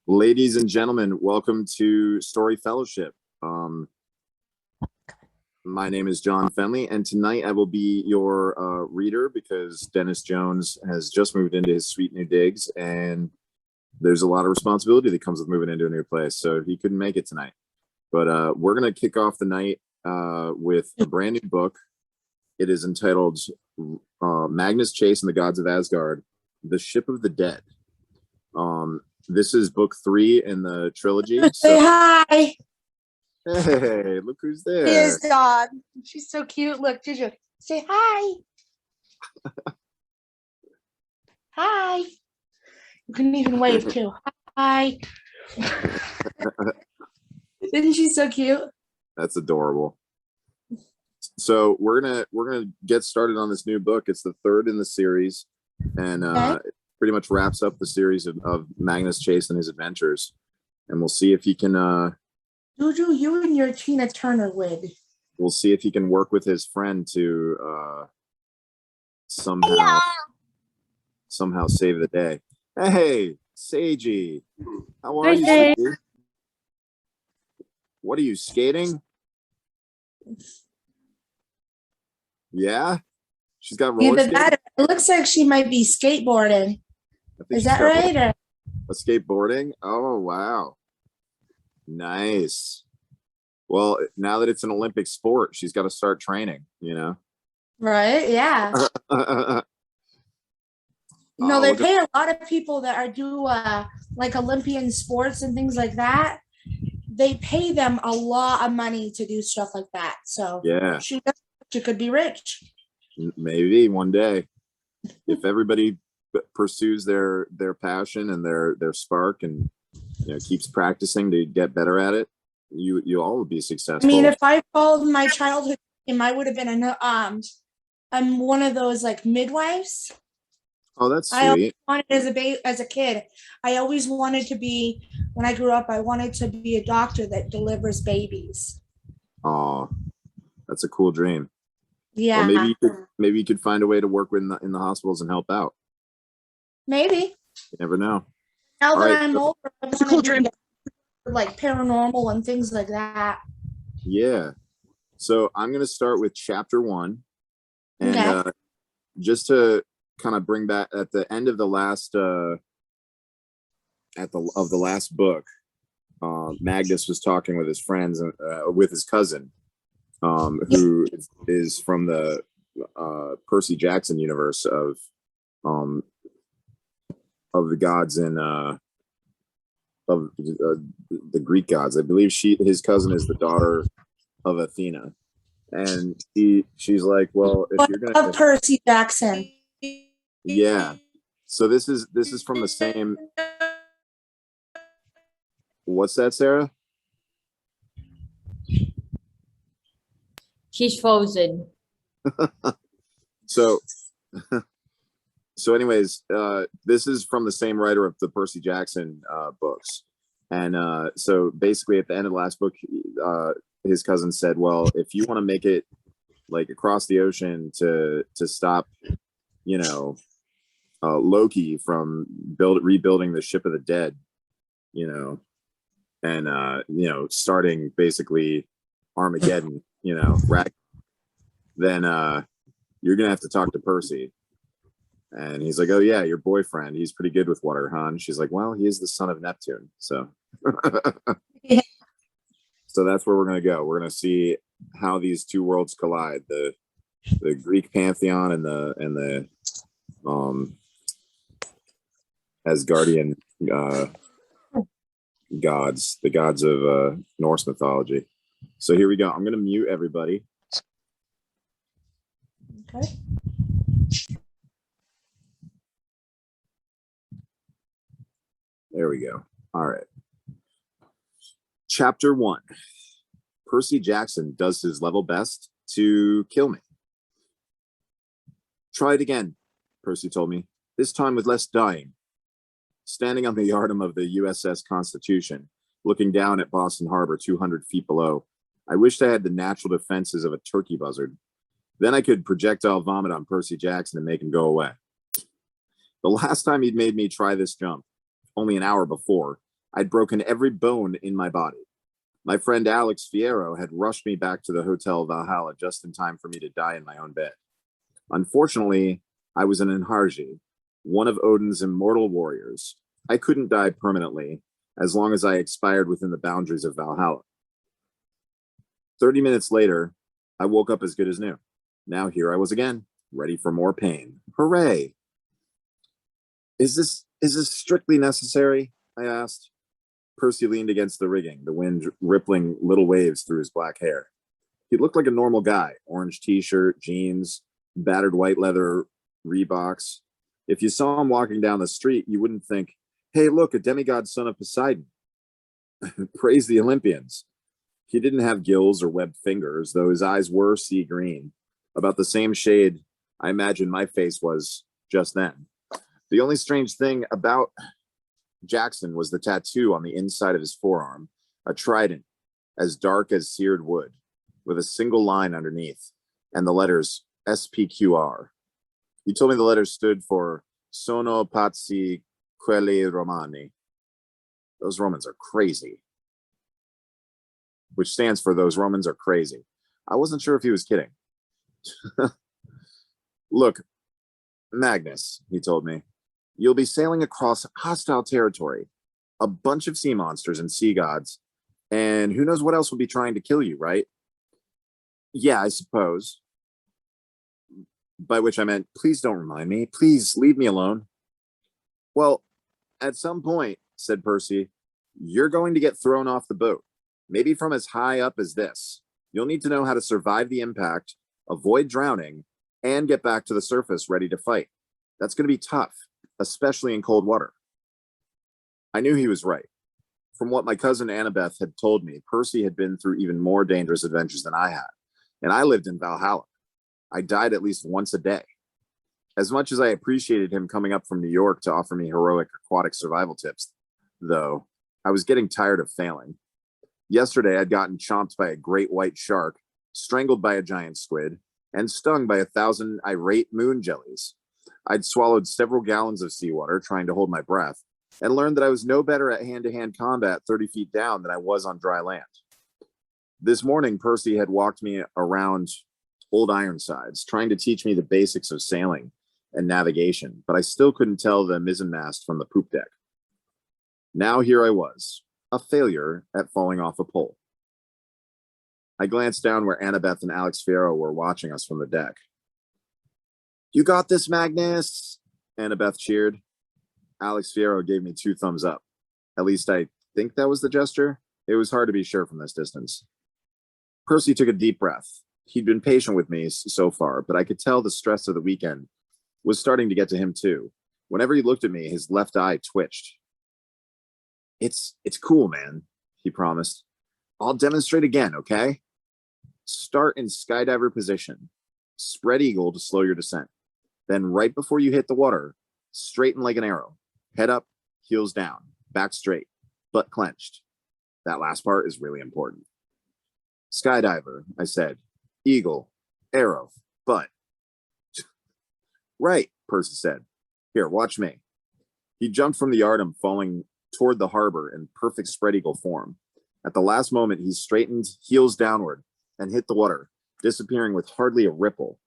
Ladies and gentlemen, welcome to Story Fellowship. My name is John Fenley, and tonight I will be your reader because Dennis Jones has just moved into his sweet new digs, and there's a lot of responsibility that comes with moving into a new place, so he couldn't make it tonight. But we're going to kick off the night with a brand new book. It is entitled Magnus Chase and the Gods of Asgard, The Ship of the Dead. This is book 3 in the trilogy. Say hi. Hey, look who's there. Here's Dawn. She's so cute. Look, Juju. Say hi. Hi. You can even wave too. Hi. Isn't she so cute? That's adorable. So we're gonna get started on this new book. It's the 3rd in the series, and it pretty much wraps up the series of Magnus Chase and his adventures. And we'll see if he can Juju, you and your Tina Turner wig. We'll see if he can work with his friend to somehow save the day. Hey, Seiji, how are you? Seiji? What are you, skating? Yeah, she's got roller skates. It looks like she might be skateboarding. Is that right? Or? A skateboarding? Oh, wow. Nice. Well, now that it's an Olympic sport, she's got to start training, you know? Right, yeah. No, they pay a lot of people that do like Olympian sports and things like that. They pay them a lot of money to do stuff like that. So yeah, she could be rich. Maybe one day, if everybody pursues their passion and their spark, and keeps practicing to get better at it, you all would be successful. I mean, if I followed my childhood dream, I would have been I'm one of those like midwives. Oh, that's sweet. I always wanted as a kid. I always wanted to be, when I grew up, I wanted to be a doctor that delivers babies. Oh, that's a cool dream. Yeah. Well, maybe you could find a way to work in the hospitals and help out. Maybe. You never know. Now that I'm older, it's a cool dream. Like paranormal and things like that. Yeah. So I'm going to start with chapter 1, and just to kind of bring back at the end of the last last book, Magnus was talking with his friends, with his cousin, who is from the Percy Jackson universe of the gods and of the Greek gods. I believe his cousin is the daughter of Athena, and she's like, well, if you're gonna Percy Jackson. Yeah. So this is from the same. What's that, Sarah? She's frozen. So anyways, this is from the same writer of the Percy Jackson books. And so basically at the end of the last book, his cousin said, well, if you want to make it like across the ocean to stop, Loki from rebuilding the ship of the dead, and starting basically Armageddon, then you're gonna have to talk to Percy. And he's like, oh yeah, your boyfriend, he's pretty good with water, huh? And she's like, well, he is the son of Neptune, so Yeah. So that's where we're gonna go. We're gonna see how these two worlds collide, the Greek pantheon and the Asgardian gods, the gods of Norse mythology. So here we go. I'm going to mute everybody. Okay. There we go. All right. Chapter 1. Percy Jackson does his level best to kill me. Try it again, Percy told me, this time with less dying. Standing on the yardom of the USS Constitution, looking down at Boston Harbor 200 feet below, I wished I had the natural defenses of a turkey buzzard. Then I could projectile vomit on Percy Jackson and make him go away. The last time he'd made me try this jump, only an hour before, I'd broken every bone in my body. My friend Alex Fierro had rushed me back to the Hotel Valhalla just in time for me to die in my own bed. Unfortunately, I was an Enharji, one of Odin's immortal warriors. I couldn't die permanently as long as I expired within the boundaries of Valhalla. 30 minutes later, I woke up as good as new. Now here I was again, ready for more pain. Hooray! Is this strictly necessary? I asked. Percy leaned against the rigging, the wind rippling little waves through his black hair. He looked like a normal guy, orange t-shirt, jeans, battered white leather Reeboks. If you saw him walking down the street, you wouldn't think, hey, look, a demigod son of Poseidon. Praise the Olympians. He didn't have gills or webbed fingers, though his eyes were sea green, about the same shade I imagined my face was just then. The only strange thing about Jackson was the tattoo on the inside of his forearm, a trident as dark as seared wood, with a single line underneath, and the letters SPQR. He told me the letters stood for Sono Pazzi Quelli Romani. Those Romans are crazy. Which stands for those Romans are crazy. I wasn't sure if he was kidding. Look, Magnus, he told me, you'll be sailing across hostile territory, a bunch of sea monsters and sea gods, and who knows what else will be trying to kill you, right? Yeah, I suppose. By which I meant, please don't remind me. Please leave me alone. Well, at some point, said Percy, you're going to get thrown off the boat, maybe from as high up as this. You'll need to know how to survive the impact, avoid drowning, and get back to the surface ready to fight. That's going to be tough, especially in cold water. I knew he was right. From what my cousin Annabeth had told me, Percy had been through even more dangerous adventures than I had, and I lived in Valhalla. I died at least once a day. As much as I appreciated him coming up from New York to offer me heroic aquatic survival tips, though, I was getting tired of failing. Yesterday, I'd gotten chomped by a great white shark, strangled by a giant squid, and stung by 1,000 irate moon jellies. I'd swallowed several gallons of seawater trying to hold my breath, and learned that I was no better at hand-to-hand combat 30 feet down than I was on dry land. This morning, Percy had walked me around Old Ironsides, trying to teach me the basics of sailing and navigation, but I still couldn't tell the mizzenmast from the poop deck. Now here I was, a failure at falling off a pole. I glanced down where Annabeth and Alex Fierro were watching us from the deck. You got this, Magnus, Annabeth cheered. Alex Fierro gave me 2 thumbs up. At least I think that was the gesture. It was hard to be sure from this distance. Percy took a deep breath. He'd been patient with me so far, but I could tell the stress of the weekend was starting to get to him too. Whenever he looked at me, his left eye twitched. It's cool, man, he promised. I'll demonstrate again, okay? Start in skydiver position. Spread eagle to slow your descent. Then right before you hit the water, straighten like an arrow. Head up, heels down, back straight, butt clenched. That last part is really important. Skydiver, I said. Eagle, arrow, butt. Right, Percy said. Here, watch me. He jumped from the yard, falling toward the harbor in perfect spread eagle form. At the last moment, he straightened, heels downward, and hit the water, disappearing with hardly a ripple.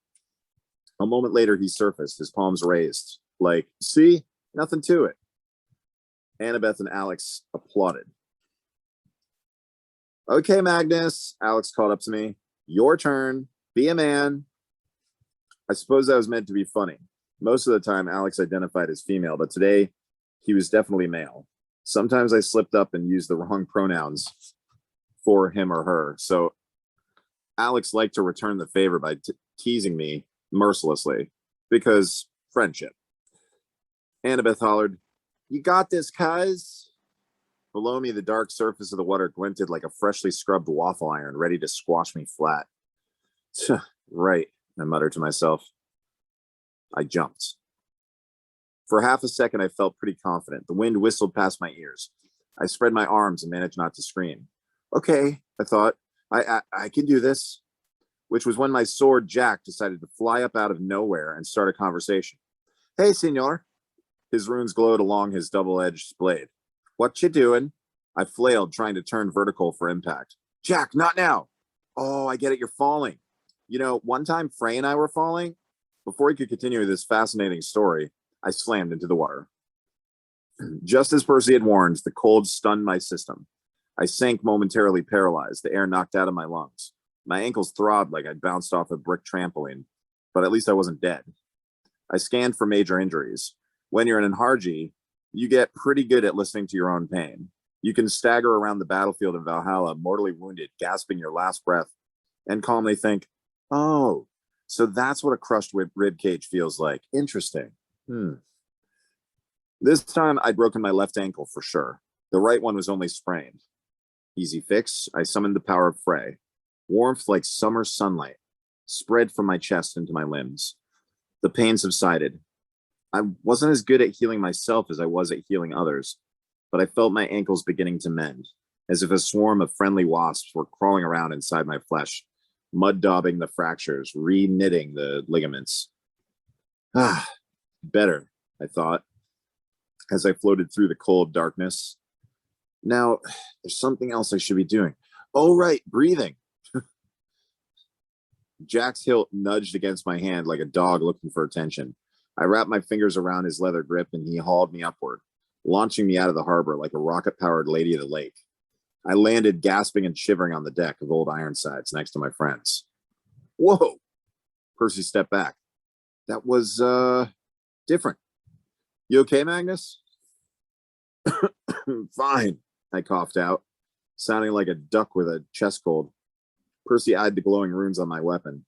A moment later, he surfaced, his palms raised, like, see, nothing to it. Annabeth and Alex applauded. Okay, Magnus, Alex called up to me. Your turn. Be a man. I suppose that was meant to be funny. Most of the time, Alex identified as female, but today he was definitely male. Sometimes I slipped up and used the wrong pronouns for him or her. So Alex liked to return the favor by teasing me mercilessly because friendship. Annabeth hollered, you got this, cuz. Below me, the dark surface of the water glinted like a freshly scrubbed waffle iron, ready to squash me flat. Right, I muttered to myself. I jumped. For half a second, I felt pretty confident. The wind whistled past my ears. I spread my arms and managed not to scream. Okay, I thought, I can do this. Which was when my sword Jack decided to fly up out of nowhere and start a conversation. Hey, senor. His runes glowed along his double-edged blade. What you doing? I flailed, trying to turn vertical for impact. Jack, not now. Oh, I get it. You're falling. You know, one time Frey and I were falling. Before he could continue this fascinating story, I slammed into the water. Just as Percy had warned, the cold stunned my system. I sank momentarily paralyzed, the air knocked out of my lungs. My ankles throbbed like I'd bounced off a brick trampoline, but at least I wasn't dead. I scanned for major injuries. When you're an Enharji, you get pretty good at listening to your own pain. You can stagger around the battlefield in Valhalla, mortally wounded, gasping your last breath, and calmly think, oh, so that's what a crushed rib cage feels like. Interesting. This time I'd broken my left ankle for sure. The right one was only sprained. Easy fix. I summoned the power of Frey. Warmth like summer sunlight spread from my chest into my limbs. The pain subsided. I wasn't as good at healing myself as I was at healing others, but I felt my ankles beginning to mend, as if a swarm of friendly wasps were crawling around inside my flesh, mud-daubing the fractures, re-knitting the ligaments. Better, I thought, as I floated through the cold darkness. Now, there's something else I should be doing. Oh, right, breathing. Jack's hilt nudged against my hand like a dog looking for attention. I wrapped my fingers around his leather grip and he hauled me upward, launching me out of the harbor like a rocket-powered lady of the lake. I landed gasping and shivering on the deck of Old Ironsides next to my friends. Whoa! Percy stepped back. That was, different. You okay, Magnus? Fine, I coughed out, sounding like a duck with a chest cold. Percy eyed the glowing runes on my weapon.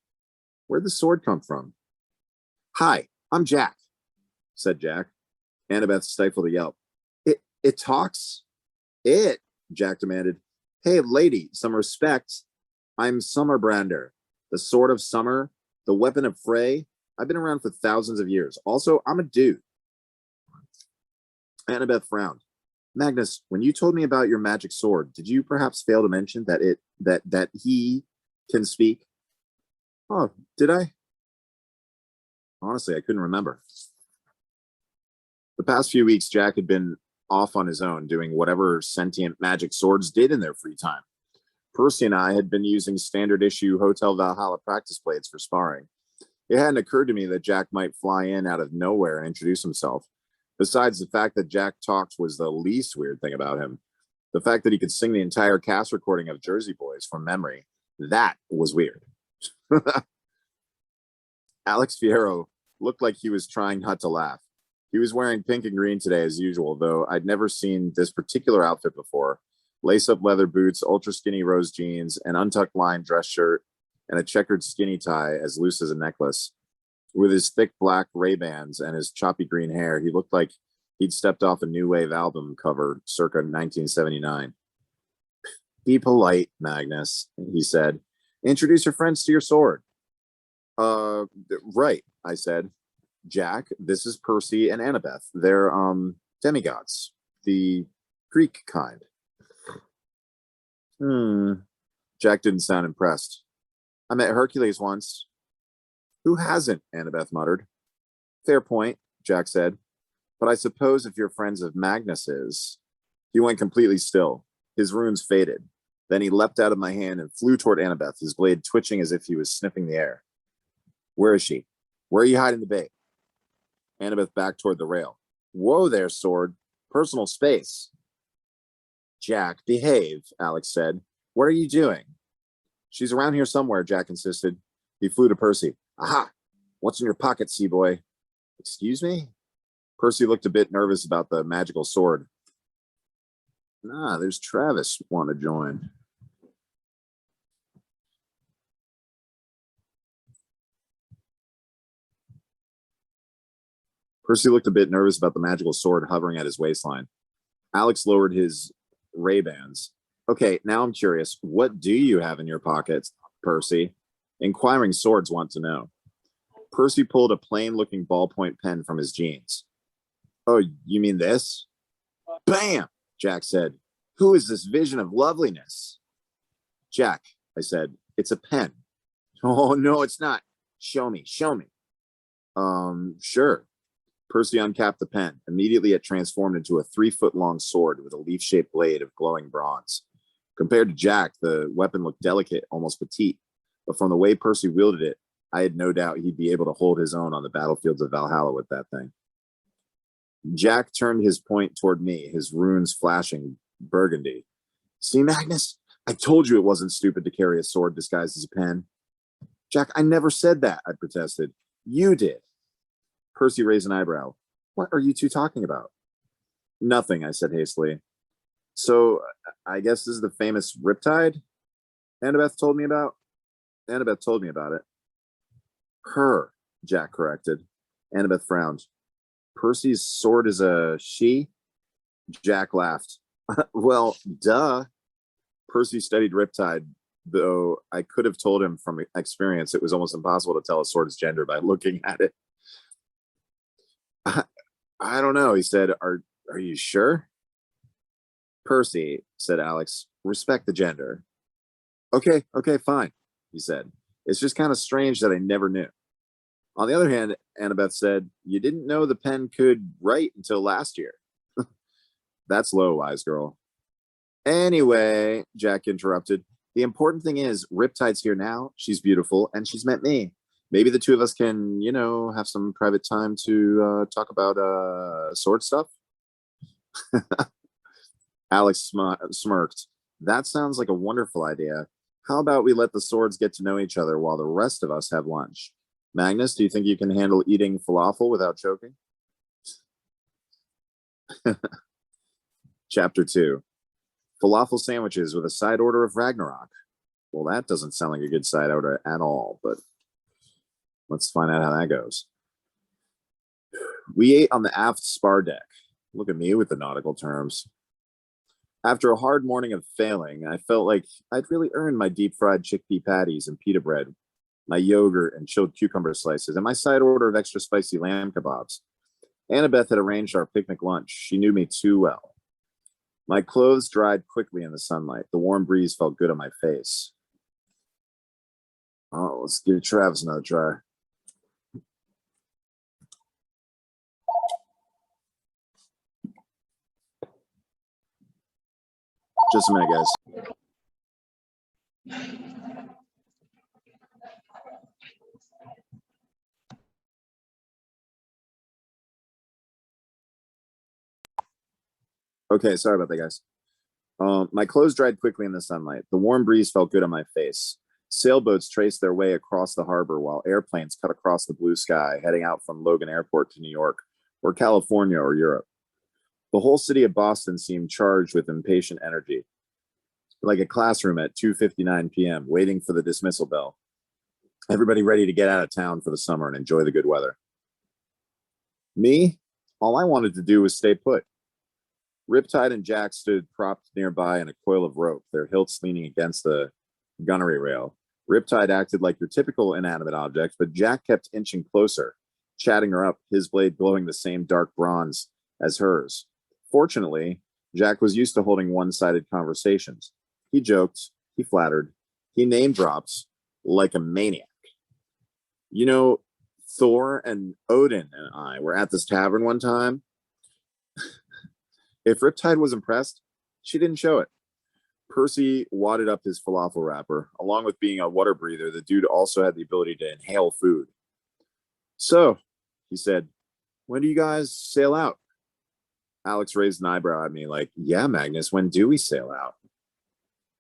Where'd the sword come from? Hi, I'm Jack, said Jack. Annabeth stifled a yelp. It talks? It, Jack demanded. Hey, lady, some respect. I'm Summerbrander, the sword of summer, the weapon of Frey. I've been around for thousands of years. Also, I'm a dude. Annabeth frowned. Magnus, when you told me about your magic sword, did you perhaps fail to mention that he can speak? Oh, did I? Honestly, I couldn't remember. The past few weeks, Jack had been off on his own, doing whatever sentient magic swords did in their free time. Percy and I had been using standard issue Hotel Valhalla practice blades for sparring. It hadn't occurred to me that Jack might fly in out of nowhere and introduce himself. Besides, the fact that Jack talked was the least weird thing about him. The fact that he could sing the entire cast recording of Jersey Boys from memory, that was weird. Alex Fierro looked like he was trying not to laugh. He was wearing pink and green today as usual, though I'd never seen this particular outfit before. Lace-up leather boots, ultra-skinny rose jeans, an untucked line dress shirt, and a checkered skinny tie as loose as a necklace. With his thick black Ray-Bans and his choppy green hair, he looked like he'd stepped off a new wave album cover circa 1979. Be polite, Magnus, he said. Introduce your friends to your sword. Right, I said. Jack, this is Percy and Annabeth. They're, demigods. The Greek kind. Jack didn't sound impressed. I met Hercules once. Who hasn't? Annabeth muttered. Fair point, Jack said. But I suppose if you're friends of Magnus's. He went completely still. His runes faded. Then he leapt out of my hand and flew toward Annabeth, his blade twitching as if he was sniffing the air. Where is she? Where are you hiding the bait? Annabeth backed toward the rail. Whoa there, sword. Personal space. Jack, behave, Alex said. What are you doing? She's around here somewhere, Jack insisted. He flew to Percy. Aha! What's in your pocket, Seaboy? Excuse me? Percy looked a bit nervous about the magical sword. Nah, there's Travis want to join. Percy looked a bit nervous about the magical sword hovering at his waistline. Alex lowered his Ray-Bans. Okay, now I'm curious. What do you have in your pockets, Percy? Inquiring swords want to know. Percy pulled a plain-looking ballpoint pen from his jeans. Oh, you mean this? Bam! Jack said. Who is this vision of loveliness? Jack, I said. It's a pen. Oh, no, it's not. Show me, show me. Sure. Percy uncapped the pen. Immediately, it transformed into a 3-foot-long sword with a leaf-shaped blade of glowing bronze. Compared to Jack, the weapon looked delicate, almost petite. But from the way Percy wielded it, I had no doubt he'd be able to hold his own on the battlefields of Valhalla with that thing. Jack turned his point toward me, his runes flashing burgundy. See, Magnus? I told you it wasn't stupid to carry a sword disguised as a pen. Jack, I never said that, I protested. You did. Percy raised an eyebrow. What are you two talking about? Nothing, I said hastily. So, I guess this is the famous Riptide Annabeth told me about? Annabeth told me about it. Her, Jack corrected. Annabeth frowned. Percy's sword is a she? Jack laughed. Well, duh. Percy studied Riptide, though I could have told him from experience it was almost impossible to tell a sword's gender by looking at it. I don't know, he said. Are you sure? Percy, said Alex, respect the gender. Okay, fine, he said. It's just kind of strange that I never knew. On the other hand, Annabeth said, you didn't know the pen could write until last year. That's low, wise girl. Anyway, Jack interrupted, the important thing is Riptide's here now. She's beautiful and she's met me. Maybe the two of us can, have some private time to talk about sword stuff. Alex smirked. That sounds like a wonderful idea. How about we let the swords get to know each other while the rest of us have lunch? Magnus, do you think you can handle eating falafel without choking? Chapter 2. Falafel sandwiches with a side order of Ragnarok. Well, that doesn't sound like a good side order at all, but let's find out how that goes. We ate on the aft spar deck. Look at me with the nautical terms. After a hard morning of failing, I felt like I'd really earned my deep-fried chickpea patties and pita bread, my yogurt and chilled cucumber slices, and my side order of extra spicy lamb kebabs. Annabeth had arranged our picnic lunch. She knew me too well. My clothes dried quickly in the sunlight. The warm breeze felt good on my face. Oh, let's give Travis another try. Just a minute, guys. Okay, sorry about that, guys. My clothes dried quickly in the sunlight. The warm breeze felt good on my face. Sailboats traced their way across the harbor while airplanes cut across the blue sky, heading out from Logan Airport to New York, or California, or Europe. The whole city of Boston seemed charged with impatient energy, like a classroom at 2:59 p.m., waiting for the dismissal bell. Everybody ready to get out of town for the summer and enjoy the good weather. Me, all I wanted to do was stay put. Riptide and Jack stood propped nearby in a coil of rope, their hilts leaning against the gunnery rail. Riptide acted like your typical inanimate object, but Jack kept inching closer, chatting her up, his blade glowing the same dark bronze as hers. Fortunately, Jack was used to holding one-sided conversations. He joked, he flattered, he name-dropped like a maniac. Thor and Odin and I were at this tavern one time. If Riptide was impressed, she didn't show it. Percy wadded up his falafel wrapper. Along with being a water breather, the dude also had the ability to inhale food. So, he said, when do you guys sail out? Alex raised an eyebrow at me like, yeah, Magnus, when do we sail out?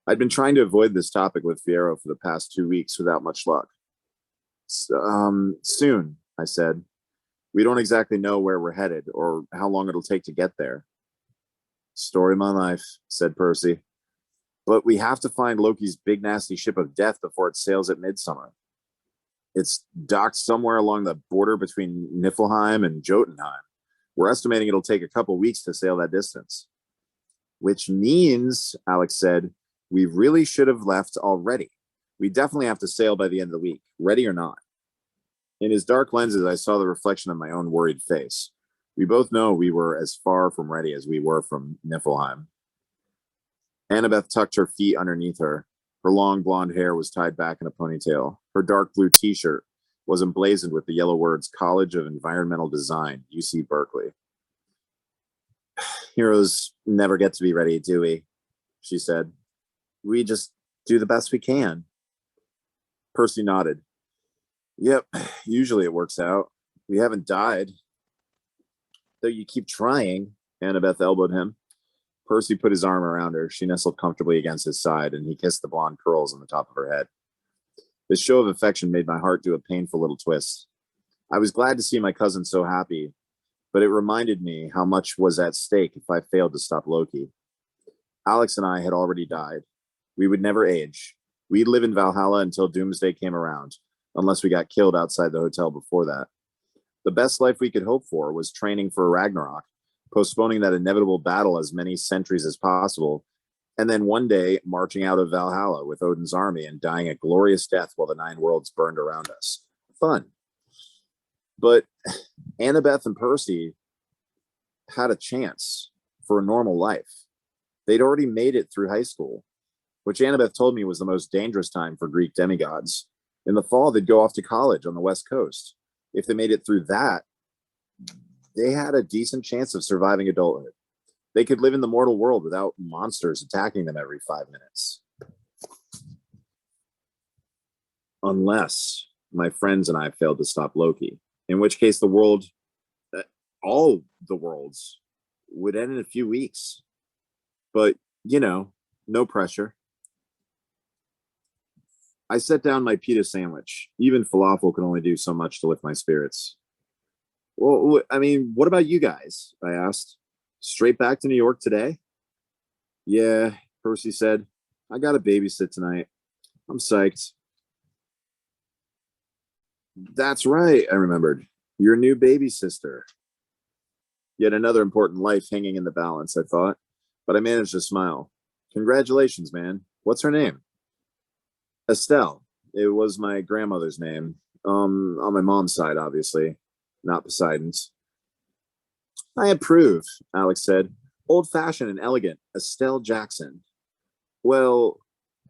I'd been trying to avoid this topic with Fierro for the past 2 weeks without much luck. Soon, I said. We don't exactly know where we're headed or how long it'll take to get there. Story of my life, said Percy. But we have to find Loki's big nasty ship of death before it sails at midsummer. It's docked somewhere along the border between Niflheim and Jotunheim. We're estimating it'll take a couple weeks to sail that distance. Which means, Alex said, we really should have left already. We definitely have to sail by the end of the week, ready or not. In his dark lenses, I saw the reflection of my own worried face. We both know we were as far from ready as we were from Niflheim. Annabeth tucked her feet underneath her. Her long blonde hair was tied back in a ponytail. Her dark blue t-shirt was emblazoned with the yellow words College of Environmental Design, UC Berkeley. Heroes never get to be ready, do we? She said. We just do the best we can. Percy nodded. Yep, usually it works out. We haven't died. Though you keep trying, Annabeth elbowed him. Percy put his arm around her. She nestled comfortably against his side, and he kissed the blonde curls on the top of her head. This show of affection made my heart do a painful little twist. I was glad to see my cousin so happy, but it reminded me how much was at stake if I failed to stop Loki. Alex and I had already died. We would never age. We'd live in Valhalla until Doomsday came around, unless we got killed outside the hotel before that. The best life we could hope for was training for Ragnarok, postponing that inevitable battle as many centuries as possible, and then one day marching out of Valhalla with Odin's army and dying a glorious death while the 9 worlds burned around us. Fun. But Annabeth and Percy had a chance for a normal life. They'd already made it through high school, which Annabeth told me was the most dangerous time for Greek demigods. In the fall, they'd go off to college on the West Coast. If they made it through that, they had a decent chance of surviving adulthood. They could live in the mortal world without monsters attacking them every 5 minutes. Unless my friends and I failed to stop Loki, in which case the world, all the worlds, would end in a few weeks. But, no pressure. I set down my pita sandwich. Even falafel can only do so much to lift my spirits. Well, what about you guys? I asked. Straight back to New York today? Yeah, Percy said. I got to babysit tonight. I'm psyched. That's right, I remembered. Your new baby sister. Yet another important life hanging in the balance, I thought. But I managed to smile. Congratulations, man. What's her name? Estelle. It was my grandmother's name. On my mom's side, obviously. Not Poseidon's. I approve, Alex said. Old-fashioned and elegant. Estelle Jackson. Well,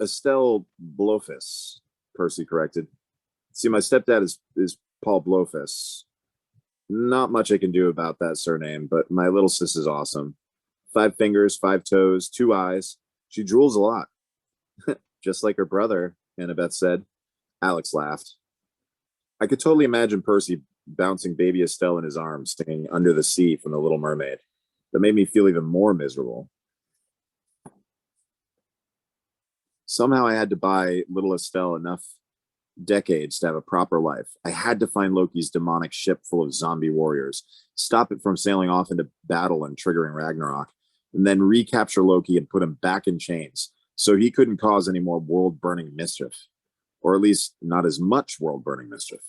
Estelle Blofus, Percy corrected. See, my stepdad is Paul Blofus. Not much I can do about that surname, but my little sis is awesome. 5 fingers, 5 toes, 2 eyes. She drools a lot. Just like her brother, Annabeth said. Alex laughed. I could totally imagine Percy bouncing baby Estelle in his arms, singing Under the Sea from The Little Mermaid. That made me feel even more miserable. Somehow I had to buy little Estelle enough decades to have a proper life. I had to find Loki's demonic ship full of zombie warriors, stop it from sailing off into battle and triggering Ragnarok, and then recapture Loki and put him back in chains so he couldn't cause any more world-burning mischief, or at least not as much world-burning mischief.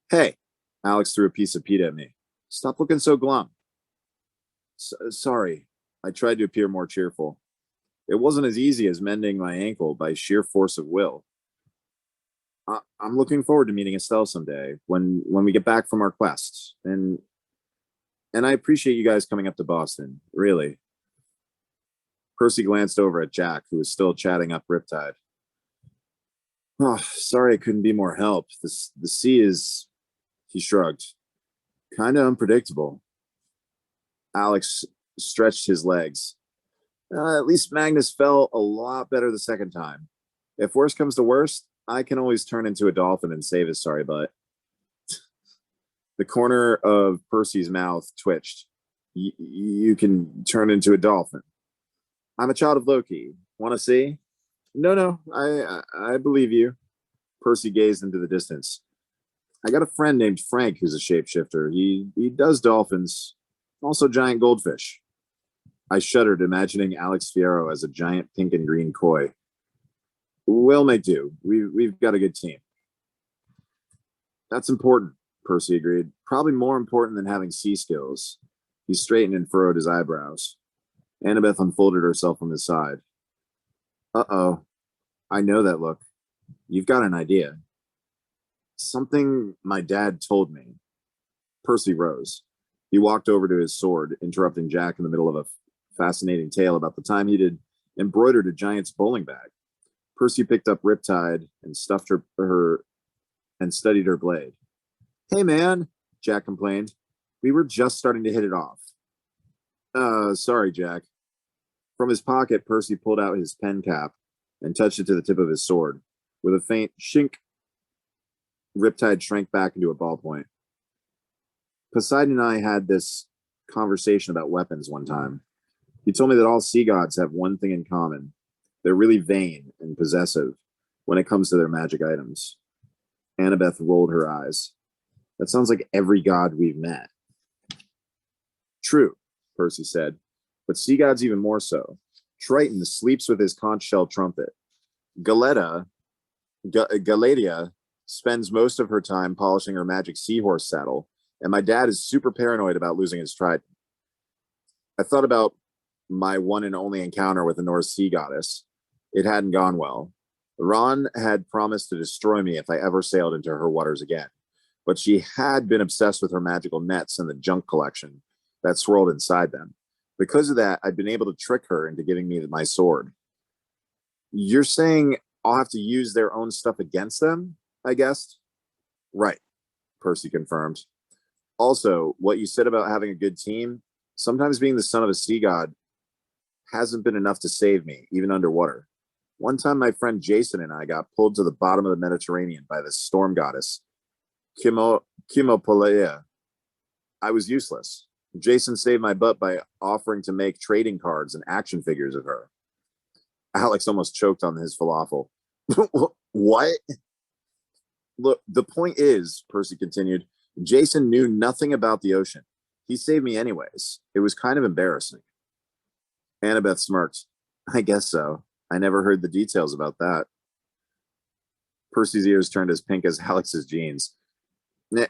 Hey, Alex threw a piece of pita at me. Stop looking so glum. Sorry, I tried to appear more cheerful. It wasn't as easy as mending my ankle by sheer force of will. I'm looking forward to meeting Estelle someday when we get back from our quests. And I appreciate you guys coming up to Boston, really. Percy glanced over at Jack, who was still chatting up Riptide. Oh, sorry I couldn't be more help. The sea is, he shrugged, kind of unpredictable. Alex stretched his legs. At least Magnus felt a lot better the second time. If worst comes to worst, I can always turn into a dolphin and save his sorry butt. The corner of Percy's mouth twitched. You can turn into a dolphin. I'm a child of Loki. Want to see? No, I believe you. Percy gazed into the distance. I got a friend named Frank who's a shapeshifter. He does dolphins, also giant goldfish. I shuddered, imagining Alex Fierro as a giant pink and green koi. We'll make do. We've got a good team. That's important, Percy agreed. Probably more important than having sea skills. He straightened and furrowed his eyebrows. Annabeth unfolded herself from his side. Uh-oh. I know that look. You've got an idea. Something my dad told me. Percy rose. He walked over to his sword, interrupting Jack in the middle of a fascinating tale about the time he had embroidered a giant's bowling bag. Percy picked up Riptide and stuffed her and studied her blade. Hey, man, Jack complained. We were just starting to hit it off. Sorry, Jack. From his pocket, Percy pulled out his pen cap and touched it to the tip of his sword. With a faint shink, Riptide shrank back into a ballpoint. Poseidon and I had this conversation about weapons one time. He told me that all sea gods have one thing in common. They're really vain and possessive when it comes to their magic items. Annabeth rolled her eyes. That sounds like every god we've met. True, Percy said, but sea gods even more so. Triton sleeps with his conch shell trumpet. Galatea spends most of her time polishing her magic seahorse saddle, and my dad is super paranoid about losing his trident. I thought about my one and only encounter with the North Sea goddess. It hadn't gone well. Ron had promised to destroy me if I ever sailed into her waters again, but she had been obsessed with her magical nets and the junk collection that swirled inside them. Because of that, I'd been able to trick her into giving me my sword. You're saying I'll have to use their own stuff against them, I guessed? Right, Percy confirmed. Also, what you said about having a good team, sometimes being the son of a sea god hasn't been enough to save me, even underwater. One time, my friend Jason and I got pulled to the bottom of the Mediterranean by the storm goddess, Kimopolea. I was useless. Jason saved my butt by offering to make trading cards and action figures of her. Alex almost choked on his falafel. What? Look, the point is, Percy continued, Jason knew nothing about the ocean. He saved me anyways. It was kind of embarrassing. Annabeth smirked. I guess so. I never heard the details about that. Percy's ears turned as pink as Alex's jeans.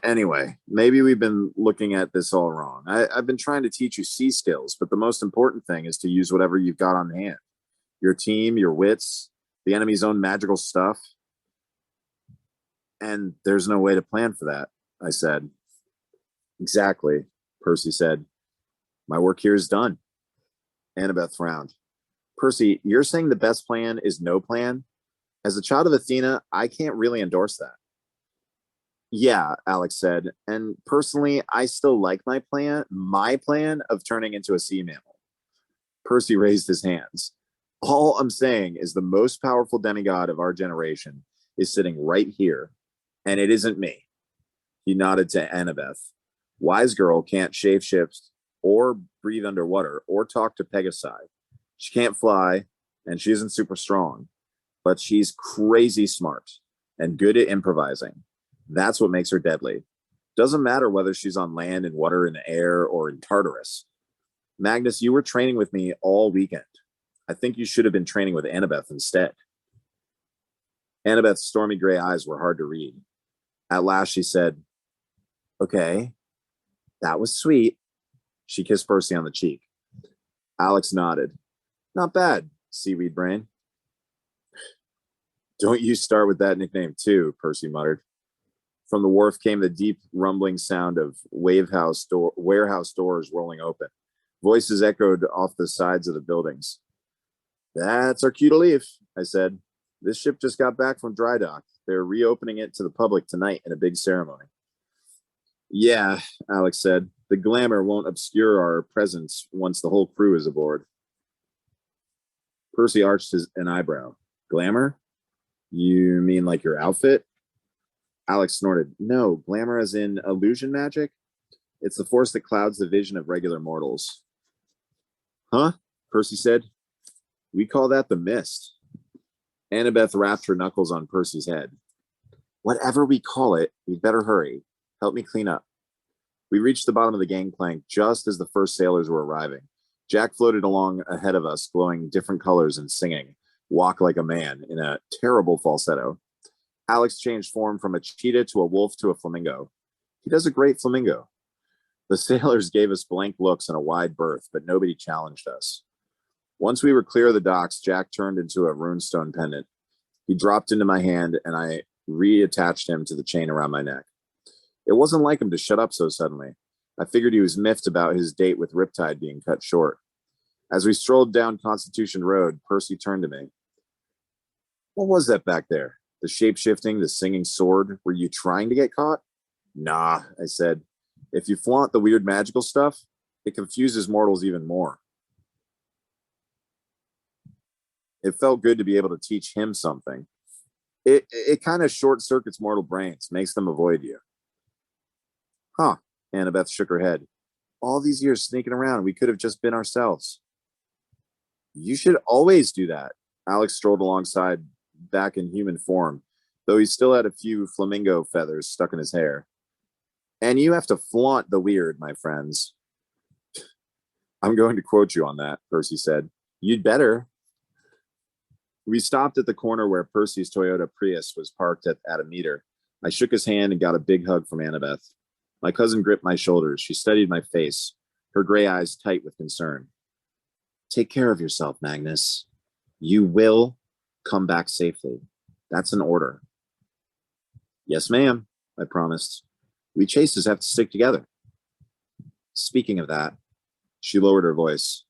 Anyway, maybe we've been looking at this all wrong. I've been trying to teach you sea skills, but the most important thing is to use whatever you've got on hand. Your team, your wits, the enemy's own magical stuff. And there's no way to plan for that, I said. Exactly, Percy said. My work here is done. Annabeth frowned. Percy, you're saying the best plan is no plan? As a child of Athena, I can't really endorse that. Yeah, Alex said, and personally, I still like my plan of turning into a sea mammal. Percy raised his hands. All I'm saying is the most powerful demigod of our generation is sitting right here, and it isn't me. He nodded to Annabeth. Wise girl can't shapeshift or breathe underwater or talk to Pegasi. She can't fly, and she isn't super strong, but she's crazy smart and good at improvising. That's what makes her deadly. Doesn't matter whether she's on land, in water, in the air, or in Tartarus. Magnus, you were training with me all weekend. I think you should have been training with Annabeth instead. Annabeth's stormy gray eyes were hard to read. At last she said, okay, that was sweet. She kissed Percy on the cheek. Alex nodded. Not bad, seaweed brain. Don't you start with that nickname too, Percy muttered. From the wharf came the deep rumbling sound of warehouse doors rolling open. Voices echoed off the sides of the buildings. That's our cue to leave, I said. This ship just got back from dry dock. They're reopening it to the public tonight in a big ceremony. Yeah, Alex said. The glamour won't obscure our presence once the whole crew is aboard. Percy arched an eyebrow. Glamour? You mean like your outfit? Alex snorted. No, glamour as in illusion magic? It's the force that clouds the vision of regular mortals. Huh? Percy said. We call that the mist. Annabeth rapped her knuckles on Percy's head. Whatever we call it, we'd better hurry. Help me clean up. We reached the bottom of the gangplank just as the first sailors were arriving. Jack floated along ahead of us, glowing different colors and singing, Walk Like a Man, in a terrible falsetto. Alex changed form from a cheetah to a wolf to a flamingo. He does a great flamingo. The sailors gave us blank looks and a wide berth, but nobody challenged us. Once we were clear of the docks, Jack turned into a runestone pendant. He dropped into my hand, and I reattached him to the chain around my neck. It wasn't like him to shut up so suddenly. I figured he was miffed about his date with Riptide being cut short. As we strolled down Constitution Road, Percy turned to me. What was that back there? The shape-shifting, the singing sword. Were you trying to get caught? Nah, I said. If you flaunt the weird magical stuff, it confuses mortals even more. It felt good to be able to teach him something. It kind of short circuits mortal brains, makes them avoid you. Huh, Annabeth shook her head. All these years sneaking around, we could have just been ourselves. You should always do that. Alex strolled alongside, back in human form, though he still had a few flamingo feathers stuck in his hair. And you have to flaunt the weird, my friends. I'm going to quote you on that, Percy said. You'd better. We stopped at the corner where Percy's Toyota Prius was parked at a meter. I shook his hand and got a big hug from Annabeth. My cousin gripped my shoulders. She studied my face, her gray eyes tight with concern. Take care of yourself, Magnus. You will come back safely. That's an order. Yes, ma'am, I promised. We chasers have to stick together. Speaking of that, she lowered her voice.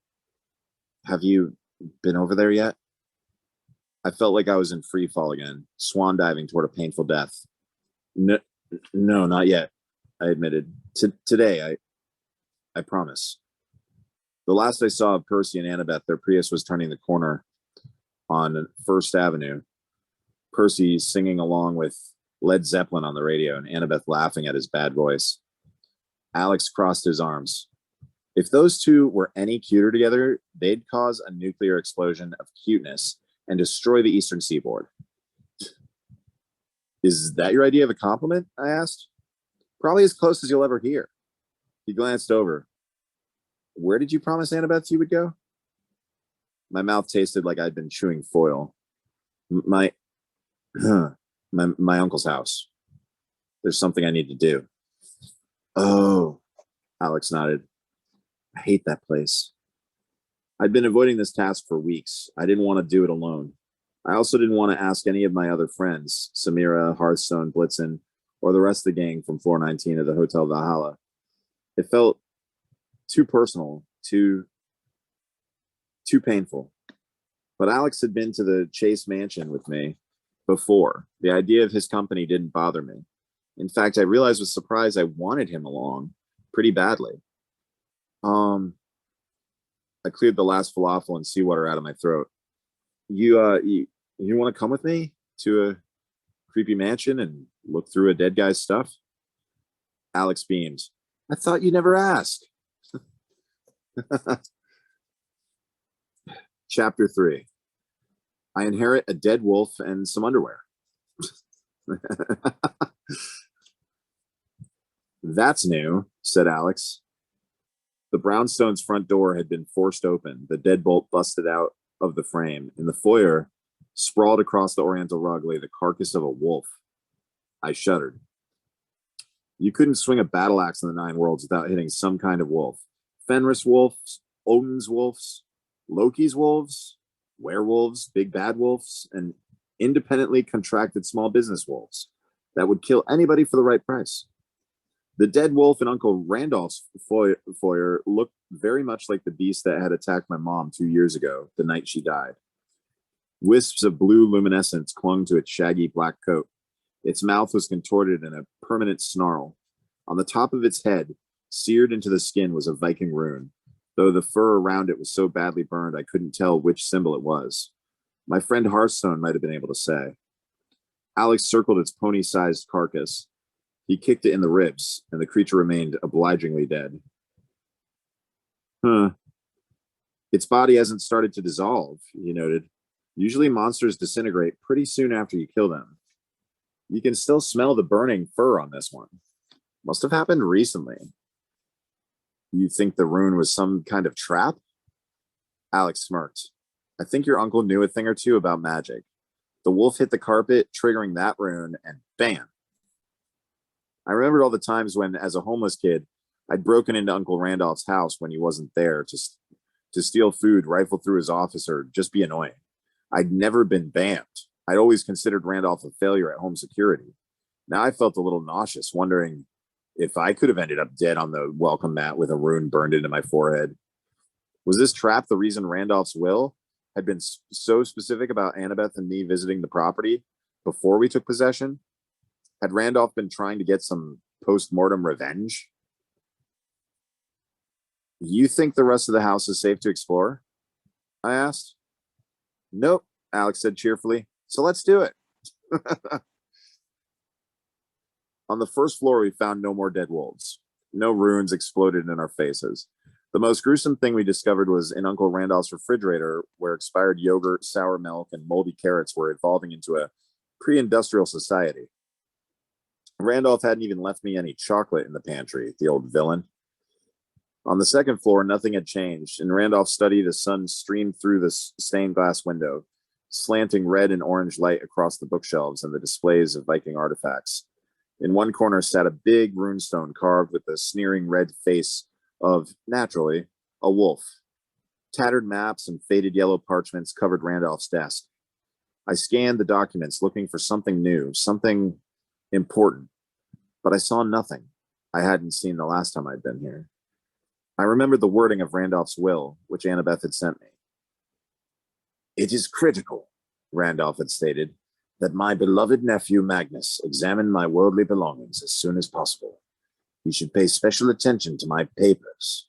Have you been over there yet? I felt like I was in free fall again, swan diving toward a painful death. No, not yet, I admitted. Today, I promise. The last I saw of Percy and Annabeth, their Prius was turning the corner on First Avenue. Percy singing along with Led Zeppelin on the radio and Annabeth laughing at his bad voice. Alex crossed his arms. If those two were any cuter together, they'd cause a nuclear explosion of cuteness and destroy the eastern seaboard. Is that your idea of a compliment? I asked. Probably as close as you'll ever hear. He glanced over. Where did you promise Annabeth you would go? My mouth tasted like I'd been chewing foil. My uncle's house. There's something I need to do. Oh, Alex nodded. I hate that place. I'd been avoiding this task for weeks. I didn't want to do it alone. I also didn't want to ask any of my other friends, Samira, Hearthstone, Blitzen, or the rest of the gang from floor 19 of the Hotel Valhalla. It felt too personal, too painful. But Alex had been to the Chase Mansion with me before. The idea of his company didn't bother me. In fact, I realized with surprise I wanted him along pretty badly. I cleared the last falafel and seawater out of my throat. You want to come with me to a creepy mansion and look through a dead guy's stuff? Alex beamed. I thought you never asked. Chapter 3. I inherit a dead wolf and some underwear. That's new, said Alex. The brownstone's front door had been forced open, the deadbolt busted out of the frame. In the foyer, sprawled across the oriental rug, lay the carcass of a wolf. I shuddered. You couldn't swing a battle axe in the Nine Worlds without hitting some kind of wolf. Fenris wolves, Odin's wolves, Loki's wolves, werewolves, big bad wolves, and independently contracted small business wolves that would kill anybody for the right price. The dead wolf in Uncle Randolph's foyer looked very much like the beast that had attacked my mom 2 years ago, the night she died. Wisps of blue luminescence clung to its shaggy black coat. Its mouth was contorted in a permanent snarl. On the top of its head, seared into the skin, was a Viking rune, though the fur around it was so badly burned I couldn't tell which symbol it was. My friend Hearthstone might have been able to say. Alex circled its pony-sized carcass. He kicked it in the ribs, and the creature remained obligingly dead. Its body hasn't started to dissolve, he noted. Usually monsters disintegrate pretty soon after you kill them. You can still smell the burning fur on this one. Must have happened recently. You think the rune was some kind of trap? Alex smirked. I think your uncle knew a thing or two about magic. The wolf hit the carpet, triggering that rune, and bam! I remembered all the times when, as a homeless kid, I'd broken into Uncle Randolph's house when he wasn't there to steal food, rifle through his office, or just be annoying. I'd never been banned. I'd always considered Randolph a failure at home security. Now I felt a little nauseous, wondering if I could have ended up dead on the welcome mat with a rune burned into my forehead. Was this trap the reason Randolph's will had been so specific about Annabeth and me visiting the property? before we took possession? Had Randolph been trying to get some post-mortem revenge? You think the rest of the house is safe to explore? I asked. Nope, Alex said cheerfully. So let's do it. On the first floor, we found no more dead wolves. No runes exploded in our faces. The most gruesome thing we discovered was in Uncle Randolph's refrigerator, where expired yogurt, sour milk, and moldy carrots were evolving into a pre-industrial society. Randolph hadn't even left me any chocolate in the pantry, the old villain. On the second floor, nothing had changed. In Randolph's study, the sun streamed through the stained glass window, slanting red and orange light across the bookshelves and the displays of Viking artifacts. In one corner sat a big runestone carved with the sneering red face of, naturally, a wolf. Tattered maps and faded yellow parchments covered Randolph's desk. I scanned the documents looking for something new, something important, but I saw nothing I hadn't seen the last time I'd been here. I remembered the wording of Randolph's will, which Annabeth had sent me. It is critical, Randolph had stated, that my beloved nephew Magnus examine my worldly belongings as soon as possible. He should pay special attention to my papers.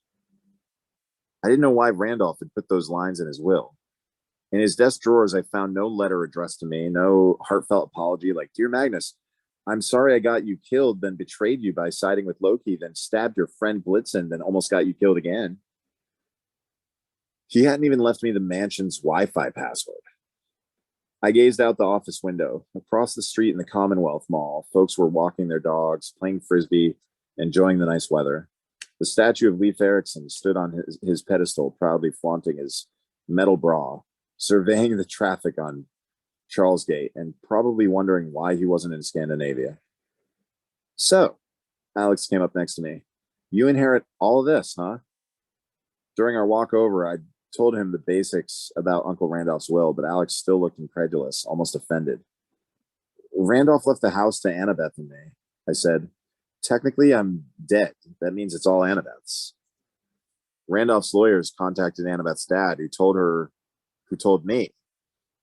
I didn't know why Randolph had put those lines in his will. In his desk drawers, I found no letter addressed to me, no heartfelt apology like, Dear Magnus, I'm sorry I got you killed, then betrayed you by siding with Loki, then stabbed your friend Blitzen, then almost got you killed again. He hadn't even left me the mansion's Wi-Fi password. I gazed out the office window. Across the street in the Commonwealth Mall, folks were walking their dogs, playing frisbee, enjoying the nice weather. The statue of Leif Erikson stood on his pedestal, proudly flaunting his metal bra, surveying the traffic on Charlesgate, and probably wondering why he wasn't in Scandinavia. So, Alex came up next to me. You inherit all of this, huh? During our walk over, I told him the basics about Uncle Randolph's will, but Alex still looked incredulous, almost offended. Randolph left the house to Annabeth and me, I said. Technically, I'm dead. That means it's all Annabeth's. Randolph's lawyers contacted Annabeth's dad, who told me.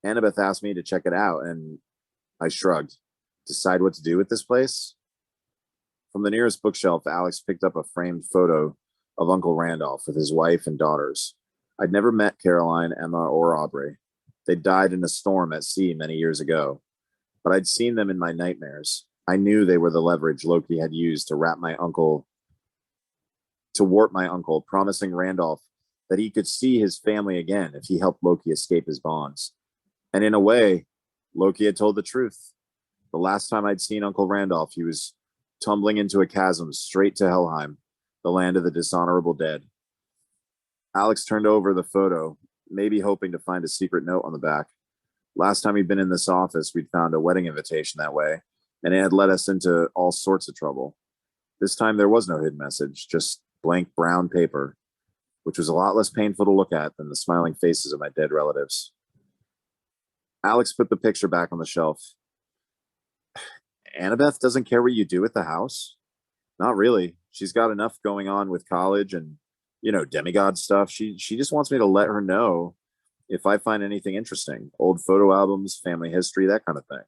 Annabeth asked me to check it out, and I shrugged. Decide what to do with this place? From the nearest bookshelf, Alex picked up a framed photo of Uncle Randolph with his wife and daughters. I'd never met Caroline, Emma, or Aubrey. They died in a storm at sea many years ago, but I'd seen them in my nightmares. I knew they were the leverage Loki had used to warp my uncle, promising Randolph that he could see his family again if he helped Loki escape his bonds. And in a way, Loki had told the truth. The last time I'd seen Uncle Randolph, he was tumbling into a chasm straight to Helheim, the land of the dishonorable dead. Alex turned over the photo, maybe hoping to find a secret note on the back. Last time he'd been in this office, we'd found a wedding invitation that way, and it had led us into all sorts of trouble. This time there was no hidden message, just blank brown paper, which was a lot less painful to look at than the smiling faces of my dead relatives. Alex put the picture back on the shelf. Annabeth doesn't care what you do with the house? Not really. She's got enough going on with college and, demigod stuff. She just wants me to let her know if I find anything interesting. Old photo albums, family history, that kind of thing.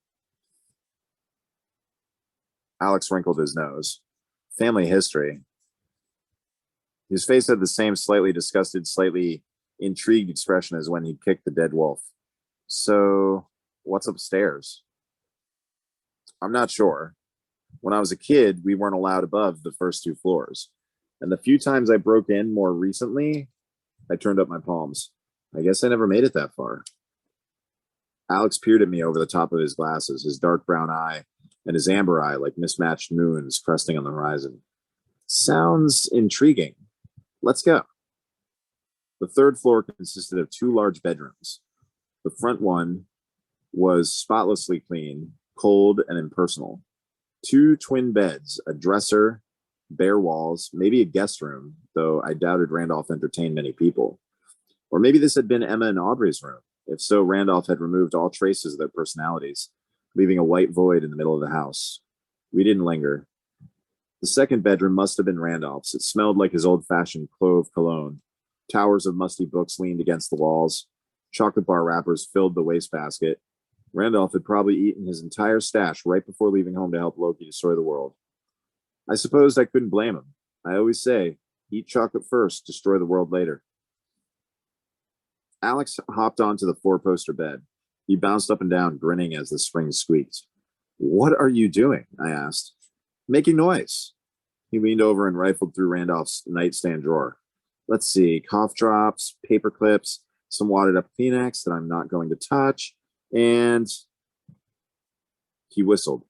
Alex wrinkled his nose. Family history. His face had the same slightly disgusted, slightly intrigued expression as when he kicked the dead wolf. So, what's upstairs? I'm not sure. When I was a kid, we weren't allowed above the first 2 floors. And the few times I broke in more recently, I turned up my palms. I guess I never made it that far. Alex peered at me over the top of his glasses, his dark brown eye and his amber eye like mismatched moons cresting on the horizon. Sounds intriguing. Let's go. The 3rd floor consisted of 2 large bedrooms. The front one was spotlessly clean, cold, and impersonal. 2 twin beds, a dresser, bare walls, maybe a guest room, though I doubted Randolph entertained many people. Or maybe this had been Emma and Aubrey's room. If so, Randolph had removed all traces of their personalities, leaving a white void in the middle of the house. We didn't linger. The 2nd bedroom must have been Randolph's. It smelled like his old-fashioned clove cologne. Towers of musty books leaned against the walls. Chocolate bar wrappers filled the wastebasket. Randolph had probably eaten his entire stash right before leaving home to help Loki destroy the world. I suppose I couldn't blame him. I always say, eat chocolate first, destroy the world later. Alex hopped onto the four-poster bed. He bounced up and down, grinning as the springs squeaked. What are you doing? I asked. Making noise. He leaned over and rifled through Randolph's nightstand drawer. Let's see, cough drops, paper clips, some wadded up Kleenex that I'm not going to touch, and he whistled.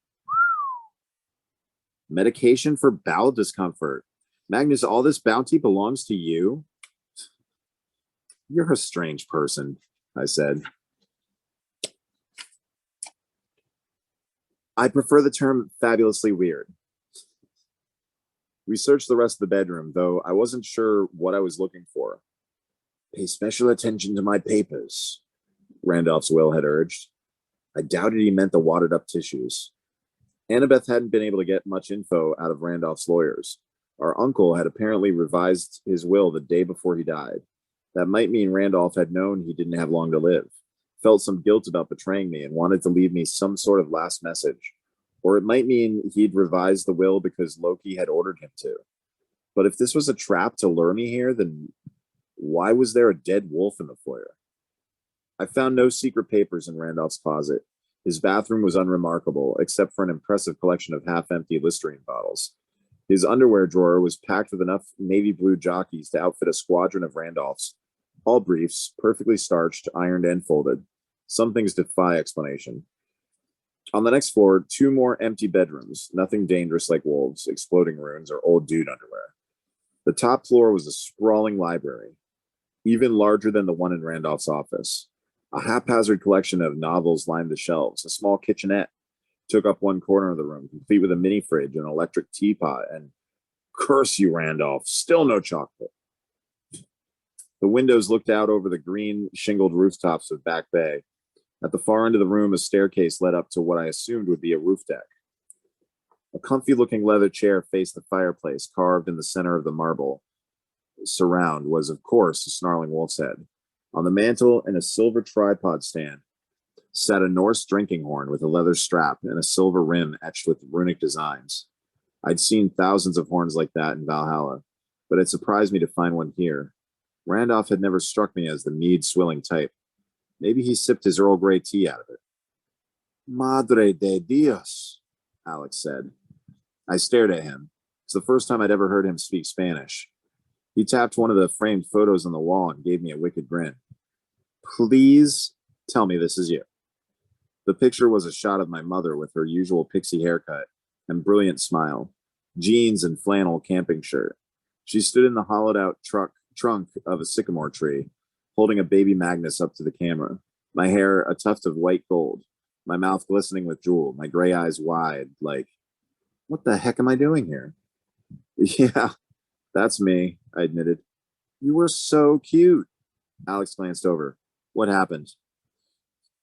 Medication for bowel discomfort. Magnus, all this bounty belongs to you? You're a strange person, I said. I prefer the term fabulously weird. We searched the rest of the bedroom, though I wasn't sure what I was looking for. Pay special attention to my papers, Randolph's will had urged. I doubted he meant the wadded up tissues. Annabeth hadn't been able to get much info out of Randolph's lawyers. Our uncle had apparently revised his will the day before he died. That might mean Randolph had known he didn't have long to live, felt some guilt about betraying me, and wanted to leave me some sort of last message. Or it might mean he'd revised the will because Loki had ordered him to. But if this was a trap to lure me here, then why was there a dead wolf in the foyer? I found no secret papers in Randolph's closet. His bathroom was unremarkable, except for an impressive collection of half-empty Listerine bottles. His underwear drawer was packed with enough navy blue jockeys to outfit a squadron of Randolphs. All briefs, perfectly starched, ironed, and folded. Some things defy explanation. On the next floor, 2 more empty bedrooms, nothing dangerous like wolves, exploding runes, or old dude underwear. The top floor was a sprawling library, even larger than the one in Randolph's office. A haphazard collection of novels lined the shelves. A small kitchenette took up one corner of the room, complete with a mini fridge, an electric teapot, and curse you, Randolph, still no chocolate. The windows looked out over the green shingled rooftops of Back Bay. At the far end of the room, a staircase led up to what I assumed would be a roof deck. A comfy-looking leather chair faced the fireplace, carved in the center of the marble surround was, of course, a snarling wolf's head. On the mantel, in a silver tripod stand, sat a Norse drinking horn with a leather strap and a silver rim etched with runic designs. I'd seen thousands of horns like that in Valhalla, but it surprised me to find one here. Randolph had never struck me as the mead-swilling type. Maybe he sipped his Earl Grey tea out of it. Madre de Dios, Alex said. I stared at him. It's the first time I'd ever heard him speak Spanish. He tapped one of the framed photos on the wall and gave me a wicked grin. Please tell me this is you. The picture was a shot of my mother with her usual pixie haircut and brilliant smile, jeans and flannel camping shirt. She stood in the hollowed-out trunk of a sycamore tree, holding a baby Magnus up to the camera, my hair a tuft of white gold, my mouth glistening with jewel, my gray eyes wide, like, what the heck am I doing here? Yeah, that's me, I admitted. You were so cute. Alex glanced over. What happened?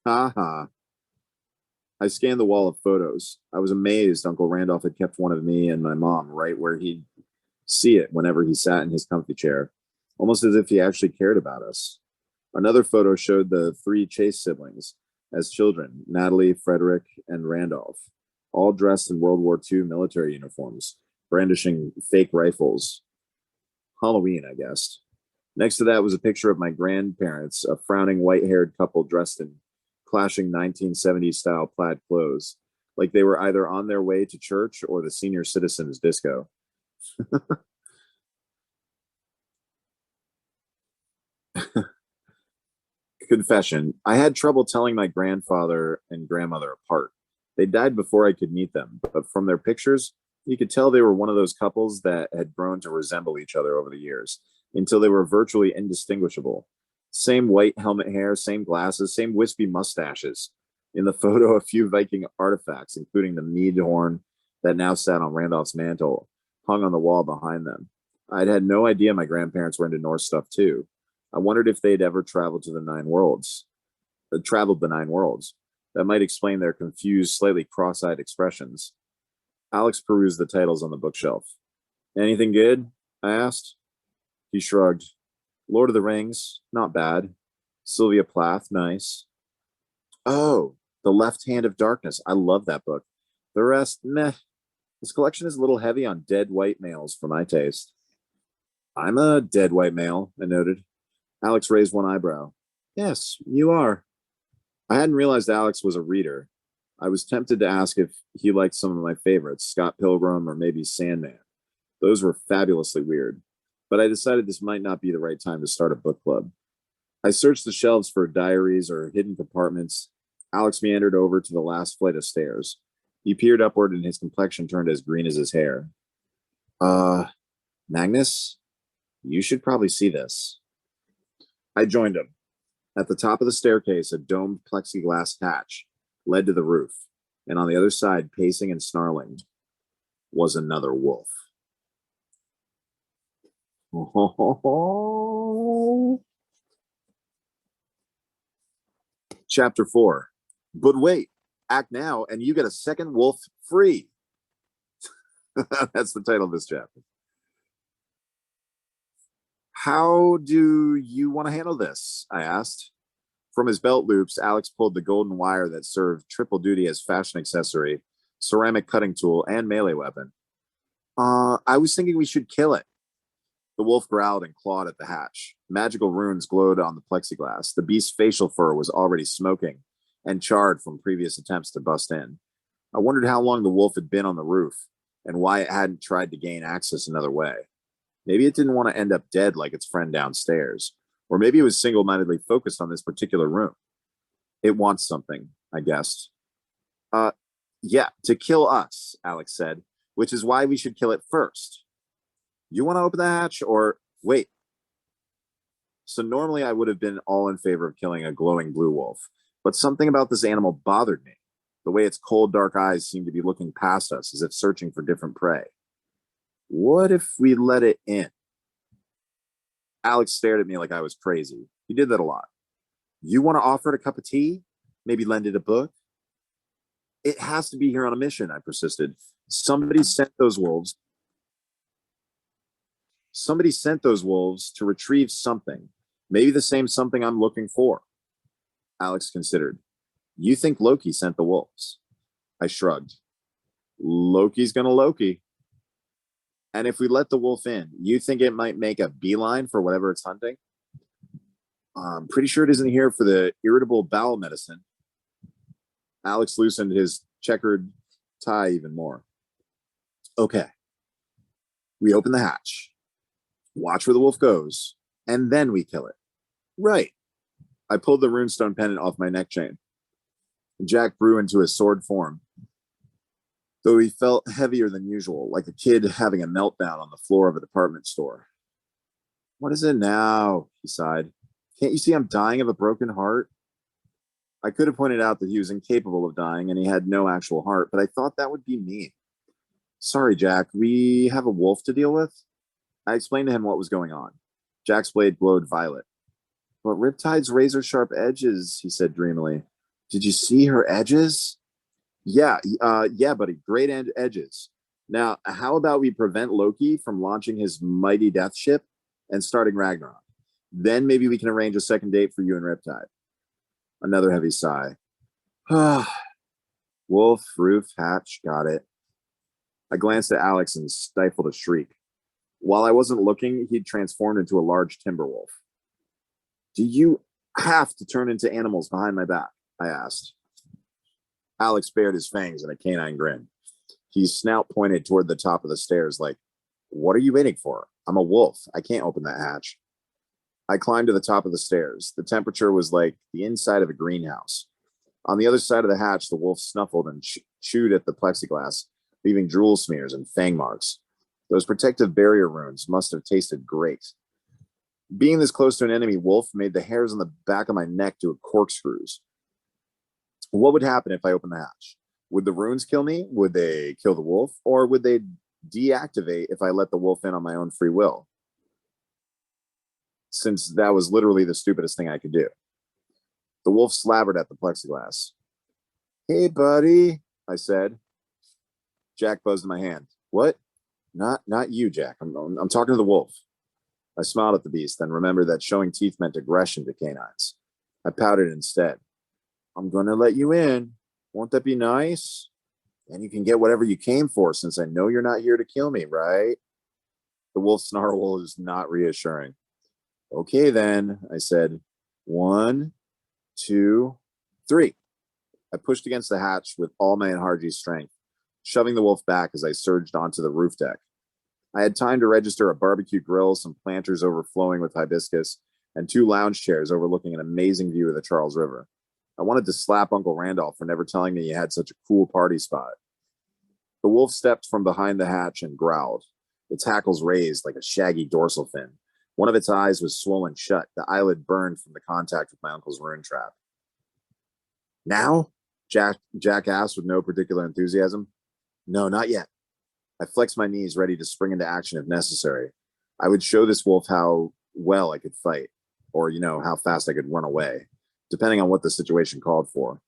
Ha ha. I scanned the wall of photos. I was amazed Uncle Randolph had kept one of me and my mom right where he'd see it whenever he sat in his comfy chair, almost as if he actually cared about us. Another photo showed the 3 Chase siblings as children, Natalie, Frederick, and Randolph, all dressed in World War II military uniforms, brandishing fake rifles. Halloween, I guess. Next to that was a picture of my grandparents, a frowning white-haired couple dressed in clashing 1970s-style plaid clothes, like they were either on their way to church or the senior citizens disco. Confession, I had trouble telling my grandfather and grandmother apart. They died before I could meet them, but from their pictures, you could tell they were one of those couples that had grown to resemble each other over the years, until they were virtually indistinguishable. Same white helmet hair, same glasses, same wispy mustaches. In the photo, a few Viking artifacts, including the mead horn that now sat on Randolph's mantle, hung on the wall behind them. I'd had no idea my grandparents were into Norse stuff too. I wondered if they'd ever traveled the 9 worlds. That might explain their confused, slightly cross-eyed expressions. Alex perused the titles on the bookshelf. Anything good? I asked. He shrugged. Lord of the Rings, not bad. Sylvia Plath, nice. Oh, The Left Hand of Darkness. I love that book. The rest, meh. This collection is a little heavy on dead white males for my taste. I'm a dead white male, I noted. Alex raised one eyebrow. Yes, you are. I hadn't realized Alex was a reader. I was tempted to ask if he liked some of my favorites, Scott Pilgrim or maybe Sandman. Those were fabulously weird, but I decided this might not be the right time to start a book club. I searched the shelves for diaries or hidden compartments. Alex meandered over to the last flight of stairs. He peered upward and his complexion turned as green as his hair. Magnus, you should probably see this. I joined him. At the top of the staircase, a domed plexiglass hatch led to the roof, and on the other side, pacing and snarling, was another wolf. Chapter 4. But wait, act now, and you get a second wolf free. That's the title of this chapter. How do you want to handle this? I asked. From his belt loops, Alex pulled the golden wire that served triple duty as fashion accessory, ceramic cutting tool, and melee weapon. I was thinking we should kill it. The wolf growled and clawed at the hatch. Magical runes glowed on the plexiglass. The beast's facial fur was already smoking and charred from previous attempts to bust in. I wondered how long the wolf had been on the roof and why it hadn't tried to gain access another way. Maybe it didn't want to end up dead like its friend downstairs, or maybe it was single-mindedly focused on this particular room. It wants something, I guessed. Yeah, to kill us, Alex said, which is why we should kill it first. You want to open the hatch or wait? So normally I would have been all in favor of killing a glowing blue wolf, but something about this animal bothered me. The way its cold, dark eyes seemed to be looking past us as if searching for different prey. What if we let it in? Alex stared at me like I was crazy. He did that a lot. You want to offer it a cup of tea? Maybe lend it a book? It has to be here on a mission, I persisted. Somebody sent those wolves to retrieve something. Maybe the same something I'm looking for. Alex considered. You think Loki sent the wolves? I shrugged. Loki's gonna Loki. And if we let the wolf in, you think it might make a beeline for whatever it's hunting? I'm pretty sure it isn't here for the irritable bowel medicine. Alex loosened his checkered tie even more. Okay. We open the hatch. Watch where the wolf goes, and then we kill it. Right. I pulled the runestone pendant off my neck chain. Jack grew into his sword form, though he felt heavier than usual, like a kid having a meltdown on the floor of a department store. What is it now? He sighed. Can't you see I'm dying of a broken heart? I could have pointed out that he was incapable of dying and he had no actual heart, but I thought that would be mean. Sorry, Jack, we have a wolf to deal with? I explained to him what was going on. Jack's blade glowed violet. But Riptide's razor-sharp edges, he said dreamily. Did you see her edges? Yeah, buddy, great edges. Now, how about we prevent Loki from launching his mighty death ship and starting Ragnarok? Then maybe we can arrange a second date for you and Riptide. Another heavy sigh. Wolf, roof, hatch, got it. I glanced at Alex and stifled a shriek. While I wasn't looking, he'd transformed into a large timber wolf. Do you have to turn into animals behind my back? I asked. Alex bared his fangs in a canine grin. His snout pointed toward the top of the stairs like, what are you waiting for? I'm a wolf. I can't open that hatch. I climbed to the top of the stairs. The temperature was like the inside of a greenhouse. On the other side of the hatch, the wolf snuffled and chewed at the plexiglass, leaving drool smears and fang marks. Those protective barrier runes must have tasted great. Being this close to an enemy wolf made the hairs on the back of my neck do corkscrews. What would happen if I opened the hatch? Would the runes kill me? Would they kill the wolf? Or would they deactivate if I let the wolf in on my own free will? Since that was literally the stupidest thing I could do. The wolf slavered at the plexiglass. Hey, buddy, I said. Jack buzzed in my hand. What? Not you, Jack. I'm talking to the wolf. I smiled at the beast, then remembered that showing teeth meant aggression to canines. I pouted instead. I'm going to let you in. Won't that be nice? And you can get whatever you came for since I know you're not here to kill me, right? The wolf snarl is not reassuring. Okay, then, I said. 1, 2, 3. I pushed against the hatch with all my Enharji's strength, shoving the wolf back as I surged onto the roof deck. I had time to register a barbecue grill, some planters overflowing with hibiscus, and 2 lounge chairs overlooking an amazing view of the Charles River. I wanted to slap Uncle Randolph for never telling me he had such a cool party spot. The wolf stepped from behind the hatch and growled, its hackles raised like a shaggy dorsal fin. One of its eyes was swollen shut, the eyelid burned from the contact with my uncle's rune trap. Now? Jack asked with no particular enthusiasm. No, not yet. I flexed my knees, ready to spring into action if necessary. I would show this wolf how well I could fight, or, how fast I could run away, depending on what the situation called for.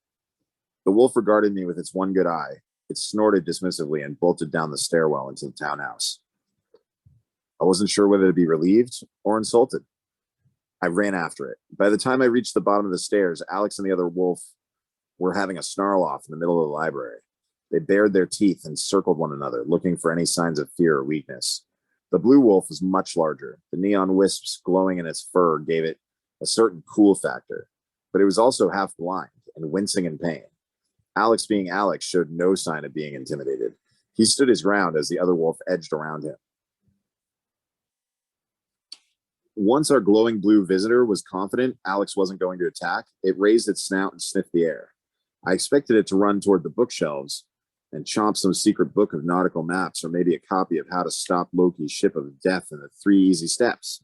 The wolf regarded me with its one good eye. It snorted dismissively and bolted down the stairwell into the townhouse. I wasn't sure whether to be relieved or insulted. I ran after it. By the time I reached the bottom of the stairs, Alex and the other wolf were having a snarl off in the middle of the library. They bared their teeth and circled one another, looking for any signs of fear or weakness. The blue wolf was much larger. The neon wisps glowing in its fur gave it a certain cool factor, but it was also half blind and wincing in pain. Alex, being Alex, showed no sign of being intimidated. He stood his ground as the other wolf edged around him. Once our glowing blue visitor was confident Alex wasn't going to attack, it raised its snout and sniffed the air. I expected it to run toward the bookshelves and chomp some secret book of nautical maps or maybe a copy of How to Stop Loki's Ship of Death and the 3 Easy Steps.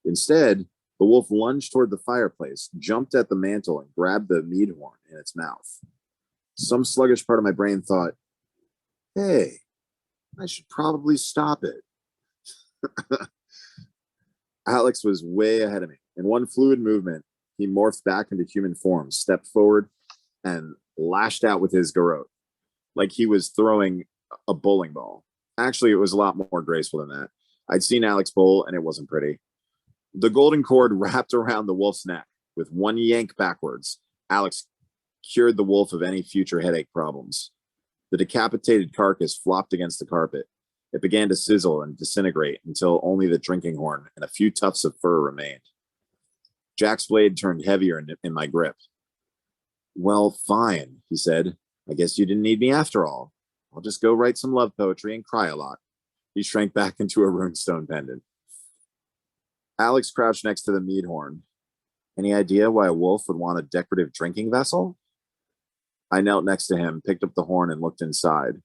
Instead, the wolf lunged toward the fireplace, jumped at the mantle, and grabbed the mead horn in its mouth. Some sluggish part of my brain thought, hey, I should probably stop it. Alex was way ahead of me. In one fluid movement, he morphed back into human form, stepped forward, and lashed out with his garrote, like he was throwing a bowling ball. Actually, it was a lot more graceful than that. I'd seen Alex bowl, and it wasn't pretty. The golden cord wrapped around the wolf's neck. With one yank backwards, Alex cured the wolf of any future headache problems. The decapitated carcass flopped against the carpet. It began to sizzle and disintegrate until only the drinking horn and a few tufts of fur remained. Jack's blade turned heavier in my grip. Well, fine, he said. I guess you didn't need me after all. I'll just go write some love poetry and cry a lot. He shrank back into a runestone pendant. Alex crouched next to the mead horn. Any idea why a wolf would want a decorative drinking vessel? I knelt next to him, picked up the horn, and looked inside.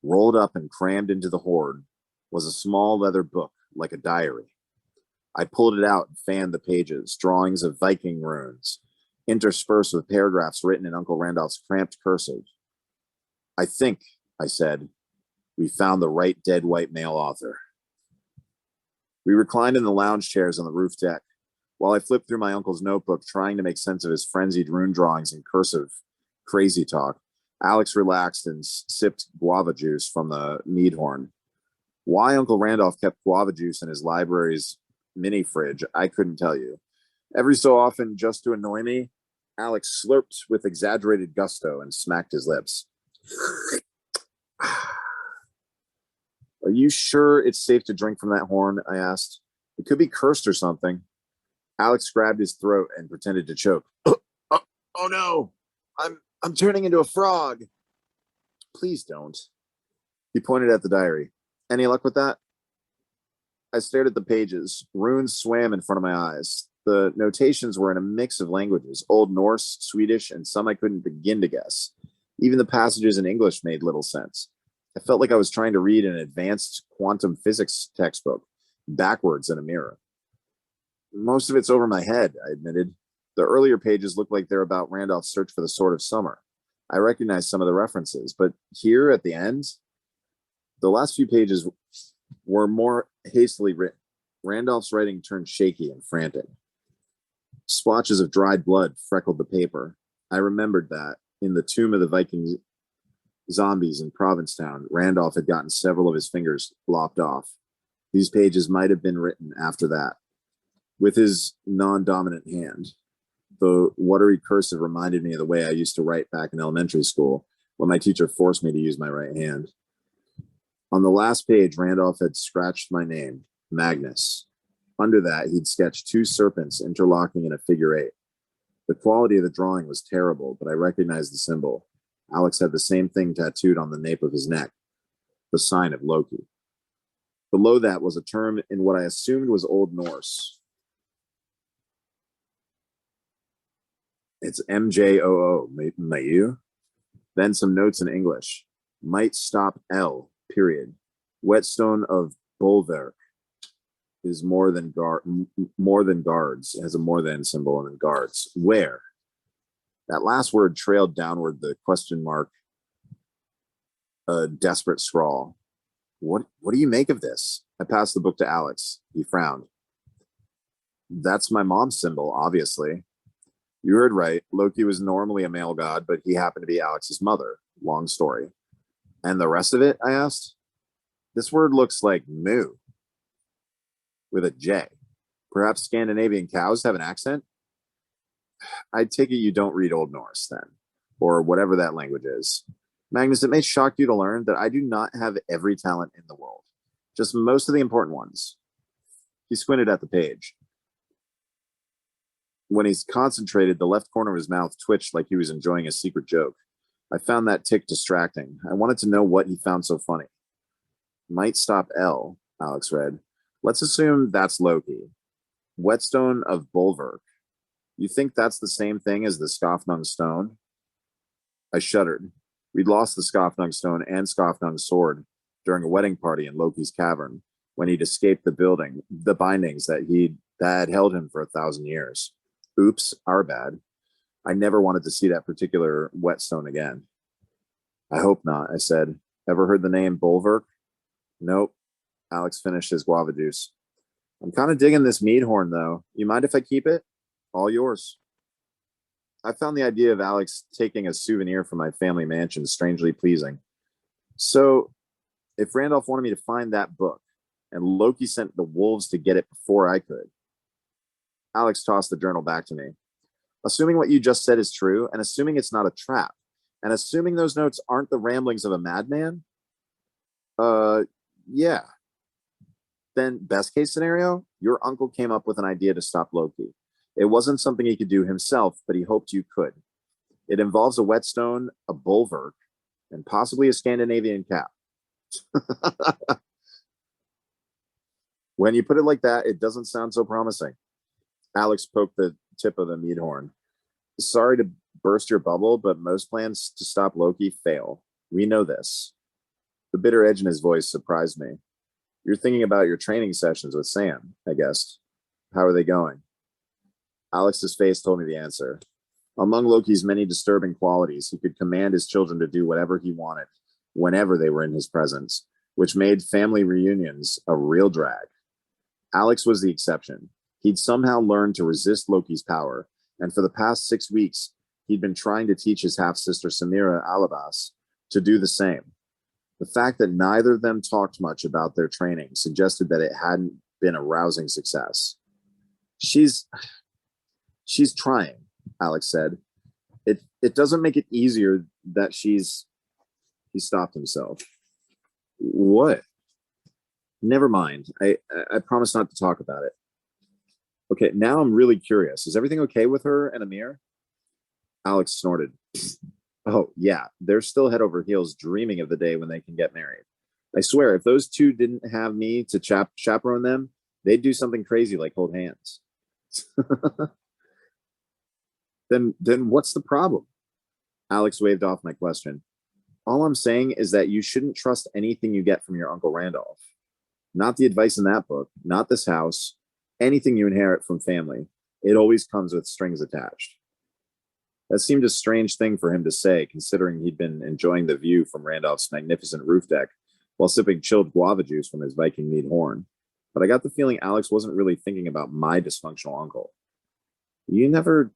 Rolled up and crammed into the horn was a small leather book, like a diary. I pulled it out and fanned the pages, drawings of Viking runes, interspersed with paragraphs written in Uncle Randolph's cramped cursive. I think, I said, we found the right dead white male author. We reclined in the lounge chairs on the roof deck, while I flipped through my uncle's notebook, trying to make sense of his frenzied rune drawings and cursive crazy talk. Alex relaxed and sipped guava juice from the mead horn. Why Uncle Randolph kept guava juice in his library's mini fridge, I couldn't tell you. Every so often, just to annoy me, Alex slurped with exaggerated gusto and smacked his lips. Are you sure it's safe to drink from that horn? I asked. It could be cursed or something. Alex grabbed his throat and pretended to choke. Oh no, I'm turning into a frog. Please don't. He pointed at the diary. Any luck with that? I stared at the pages. Runes swam in front of my eyes. The notations were in a mix of languages, Old Norse, Swedish, and some I couldn't begin to guess. Even the passages in English made little sense. I felt like I was trying to read an advanced quantum physics textbook, backwards in a mirror. Most of it's over my head, I admitted. The earlier pages look like they're about Randolph's search for the Sword of Summer. I recognize some of the references, but here at the end, the last few pages were more hastily written. Randolph's writing turned shaky and frantic. Splotches of dried blood freckled the paper. I remembered that in the tomb of the Viking zombies in Provincetown, Randolph had gotten several of his fingers lopped off. These pages might have been written after that, with his non-dominant hand. The watery cursive reminded me of the way I used to write back in elementary school when my teacher forced me to use my right hand. On the last page, Randolph had scratched my name, Magnus. Under that, he'd sketched two serpents interlocking in a figure eight. The quality of the drawing was terrible, but I recognized the symbol. Alex had the same thing tattooed on the nape of his neck, the sign of Loki. Below that was a term in what I assumed was Old Norse. It's MJOO, Mayu. Then some notes in English. Might stop L, period. Whetstone of Bolverk is more than guards. It has a more than symbol and then guards. Where? That last word trailed downward the question mark, a desperate scrawl. What do you make of this? I passed the book to Alex. He frowned. That's my mom's symbol, obviously. You heard right. Loki was normally a male god, but he happened to be Alex's mother. Long story. And the rest of it, I asked? This word looks like moo with a J. Perhaps Scandinavian cows have an accent? I take it you don't read Old Norse then, or whatever that language is. Magnus, it may shock you to learn that I do not have every talent in the world, just most of the important ones. He squinted at the page. When he's concentrated, the left corner of his mouth twitched like he was enjoying a secret joke. I found that tick distracting. I wanted to know what he found so funny. Might stop L, Alex read. Let's assume that's Loki. Whetstone of Bolverk. You think that's the same thing as the Skafnung stone? I shuddered. We'd lost the Skafnung stone and Skafnung's sword during a wedding party in Loki's cavern when he'd escaped the bindings that had held him for 1,000 years. Oops, our bad. I never wanted to see that particular whetstone again. I hope not, I said. Ever heard the name Bolverk? Nope. Alex finished his guava juice. I'm kind of digging this mead horn, though. You mind if I keep it? All yours. I found the idea of Alex taking a souvenir from my family mansion strangely pleasing. So, if Randolph wanted me to find that book, and Loki sent the wolves to get it before I could, Alex tossed the journal back to me. Assuming what you just said is true, and assuming it's not a trap, and assuming those notes aren't the ramblings of a madman, yeah. Then, best case scenario, your uncle came up with an idea to stop Loki. It wasn't something he could do himself, but he hoped you could. It involves a whetstone, a Bolverk, and possibly a Scandinavian cap. When you put it like that, it doesn't sound so promising. Alex poked the tip of the mead horn. Sorry to burst your bubble, but most plans to stop Loki fail. We know this. The bitter edge in his voice surprised me. You're thinking about your training sessions with Sam, I guess. How are they going? Alex's face told me the answer. Among Loki's many disturbing qualities, he could command his children to do whatever he wanted, whenever they were in his presence, which made family reunions a real drag. Alex was the exception. He'd somehow learned to resist Loki's power, and for the past 6 weeks, he'd been trying to teach his half-sister Samira Alabas to do the same. The fact that neither of them talked much about their training suggested that it hadn't been a rousing success. She's trying, Alex said. It doesn't make it easier that He stopped himself. What? Never mind. I promise not to talk about it. Okay, now I'm really curious. Is everything okay with her and Amir? Alex snorted. Oh, yeah, they're still head over heels dreaming of the day when they can get married. I swear, if those two didn't have me to chaperone them, they'd do something crazy like hold hands. Then what's the problem? Alex waved off my question. All I'm saying is that you shouldn't trust anything you get from your Uncle Randolph. Not the advice in that book, not this house, anything you inherit from family. It always comes with strings attached. That seemed a strange thing for him to say, considering he'd been enjoying the view from Randolph's magnificent roof deck while sipping chilled guava juice from his Viking mead horn. But I got the feeling Alex wasn't really thinking about my dysfunctional uncle. You never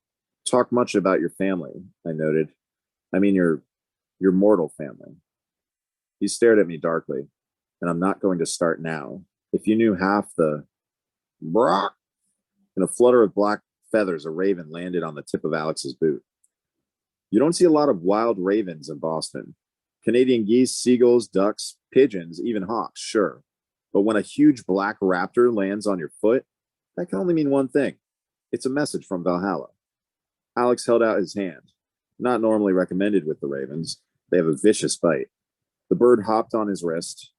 talk much about your family, I noted. I mean, your mortal family. He stared at me darkly, and I'm not going to start now. If you knew half the Brock in a flutter of black feathers, a raven landed on the tip of Alex's boot. You don't see a lot of wild ravens in Boston. Canadian geese, seagulls, ducks, pigeons, even hawks, sure. But when a huge black raptor lands on your foot, that can only mean one thing. It's a message from Valhalla. Alex held out his hand. Not normally recommended with the ravens. They have a vicious bite. The bird hopped on his wrist,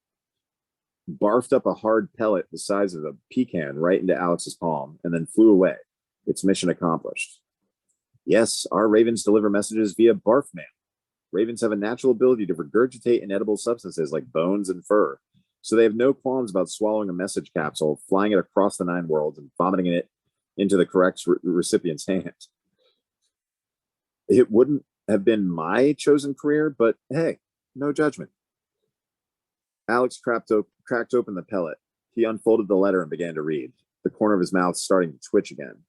barfed up a hard pellet the size of a pecan right into Alex's palm, and then flew away. Its mission accomplished. Yes, our ravens deliver messages via barf mail. Ravens have a natural ability to regurgitate inedible substances like bones and fur, so they have no qualms about swallowing a message capsule, flying it across the 9 worlds, and vomiting it into the correct recipient's hand. It wouldn't have been my chosen career, but hey, no judgment. Alex cracked open the pellet. He unfolded the letter and began to read, the corner of his mouth starting to twitch again.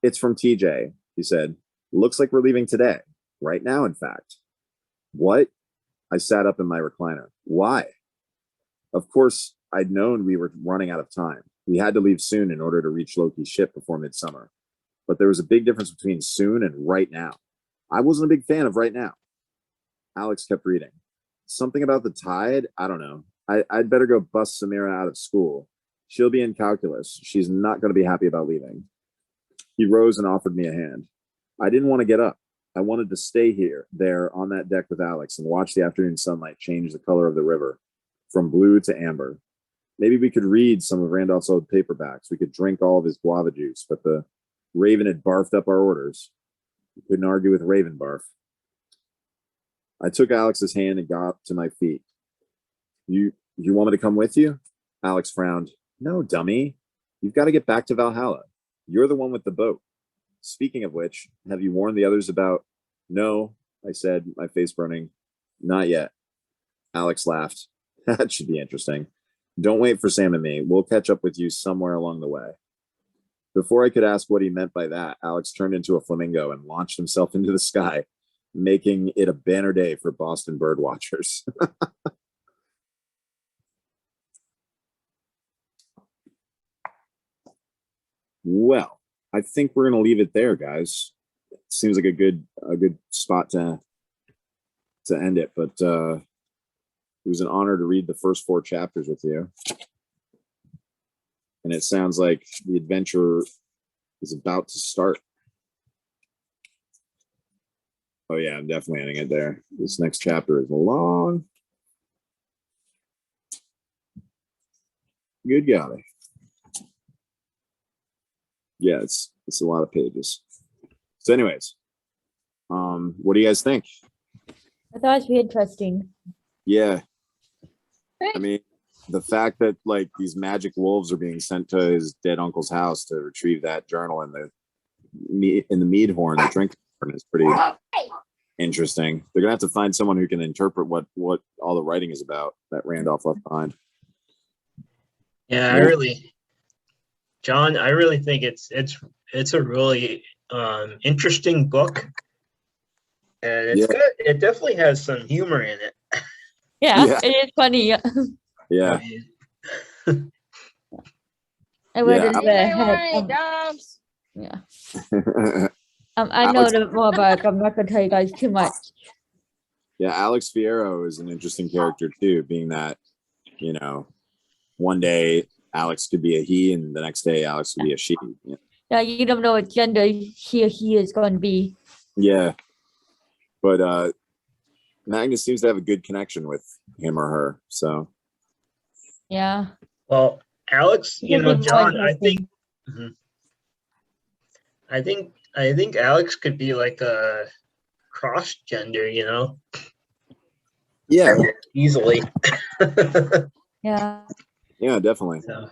It's from TJ, he said. Looks like we're leaving today. Right now, in fact. What? I sat up in my recliner. Why? Of course, I'd known we were running out of time. We had to leave soon in order to reach Loki's ship before midsummer. But there was a big difference between soon and right now. I wasn't a big fan of right now. Alex kept reading. Something about the tide? I don't know. I'd better go bust Samira out of school. She'll be in calculus. She's not going to be happy about leaving. He rose and offered me a hand. I didn't want to get up. I wanted to stay there on that deck with Alex and watch the afternoon sunlight change the color of the river from blue to amber. Maybe we could read some of Randolph's old paperbacks. We could drink all of his guava juice, but the raven had barfed up our orders. We couldn't argue with raven barf. I took Alex's hand and got up to my feet. You want me to come with you? Alex frowned. No, dummy. You've got to get back to Valhalla. You're the one with the boat. Speaking of which, have you warned the others about... No, I said, my face burning. Not yet. Alex laughed. That should be interesting. Don't wait for Sam and me. We'll catch up with you somewhere along the way. Before I could ask what he meant by that, Alex turned into a flamingo and launched himself into the sky, making it a banner day for Boston bird watchers. Well, I think we're going to leave it there, guys. It seems like a good spot to end it, but it was an honor to read the first 4 chapters with you. And it sounds like the adventure is about to start. Oh yeah, I'm definitely ending it there. This next chapter is long. Good golly. Yeah, it's a lot of pages. So anyways, what do you guys think? I thought it was interesting. Yeah. I mean, the fact that like these magic wolves are being sent to his dead uncle's house to retrieve that journal in the mead horn, the drink horn, is pretty interesting. They're gonna have to find someone who can interpret what all the writing is about that Randolph left behind. Yeah, I really think it's a really interesting book, and it definitely has some humor in it. Yeah. It is funny. Yeah. I read it ahead. Yeah. I know a little bit more about it. I'm not going to tell you guys too much. Yeah, Alex Fierro is an interesting character too, being that, you know, one day Alex could be a he and the next day Alex could be a she. Yeah, you don't know what gender he or she is going to be. Yeah. But Magnus seems to have a good connection with him or her. So yeah. Well, Alex, John, I think Alex could be like a cross gender, yeah, easily. Yeah. Yeah, definitely. So.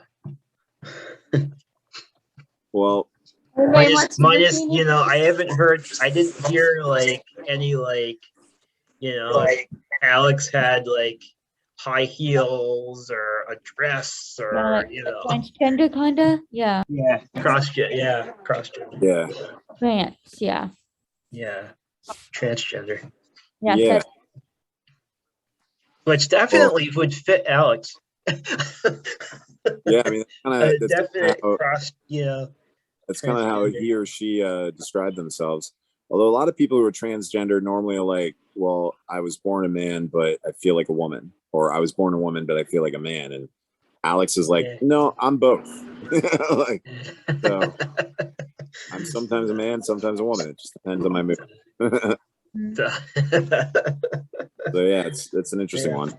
Well, minus, I didn't hear like any Alex had like high heels or a dress or transgender kinda. Yeah. Yeah. Cross-gender. Yeah. Yeah. Transgender. Yeah. Which definitely would fit Alex. Yeah, I mean, definite cross. That's kind of how he or she described themselves. Although a lot of people who are transgender normally are like, well, I was born a man, but I feel like a woman, or I was born a woman, but I feel like a man. And Alex is like, no, I'm both. Like, so I'm sometimes a man, sometimes a woman. It just depends on my mood. So yeah, it's an interesting one.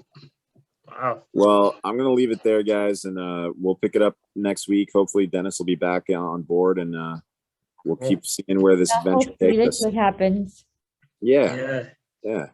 Wow. Well, I'm gonna leave it there, guys, and we'll pick it up next week. Hopefully, Dennis will be back on board, and we'll keep seeing where this adventure Hopefully takes that's us. what happens. Yeah, Yeah. yeah.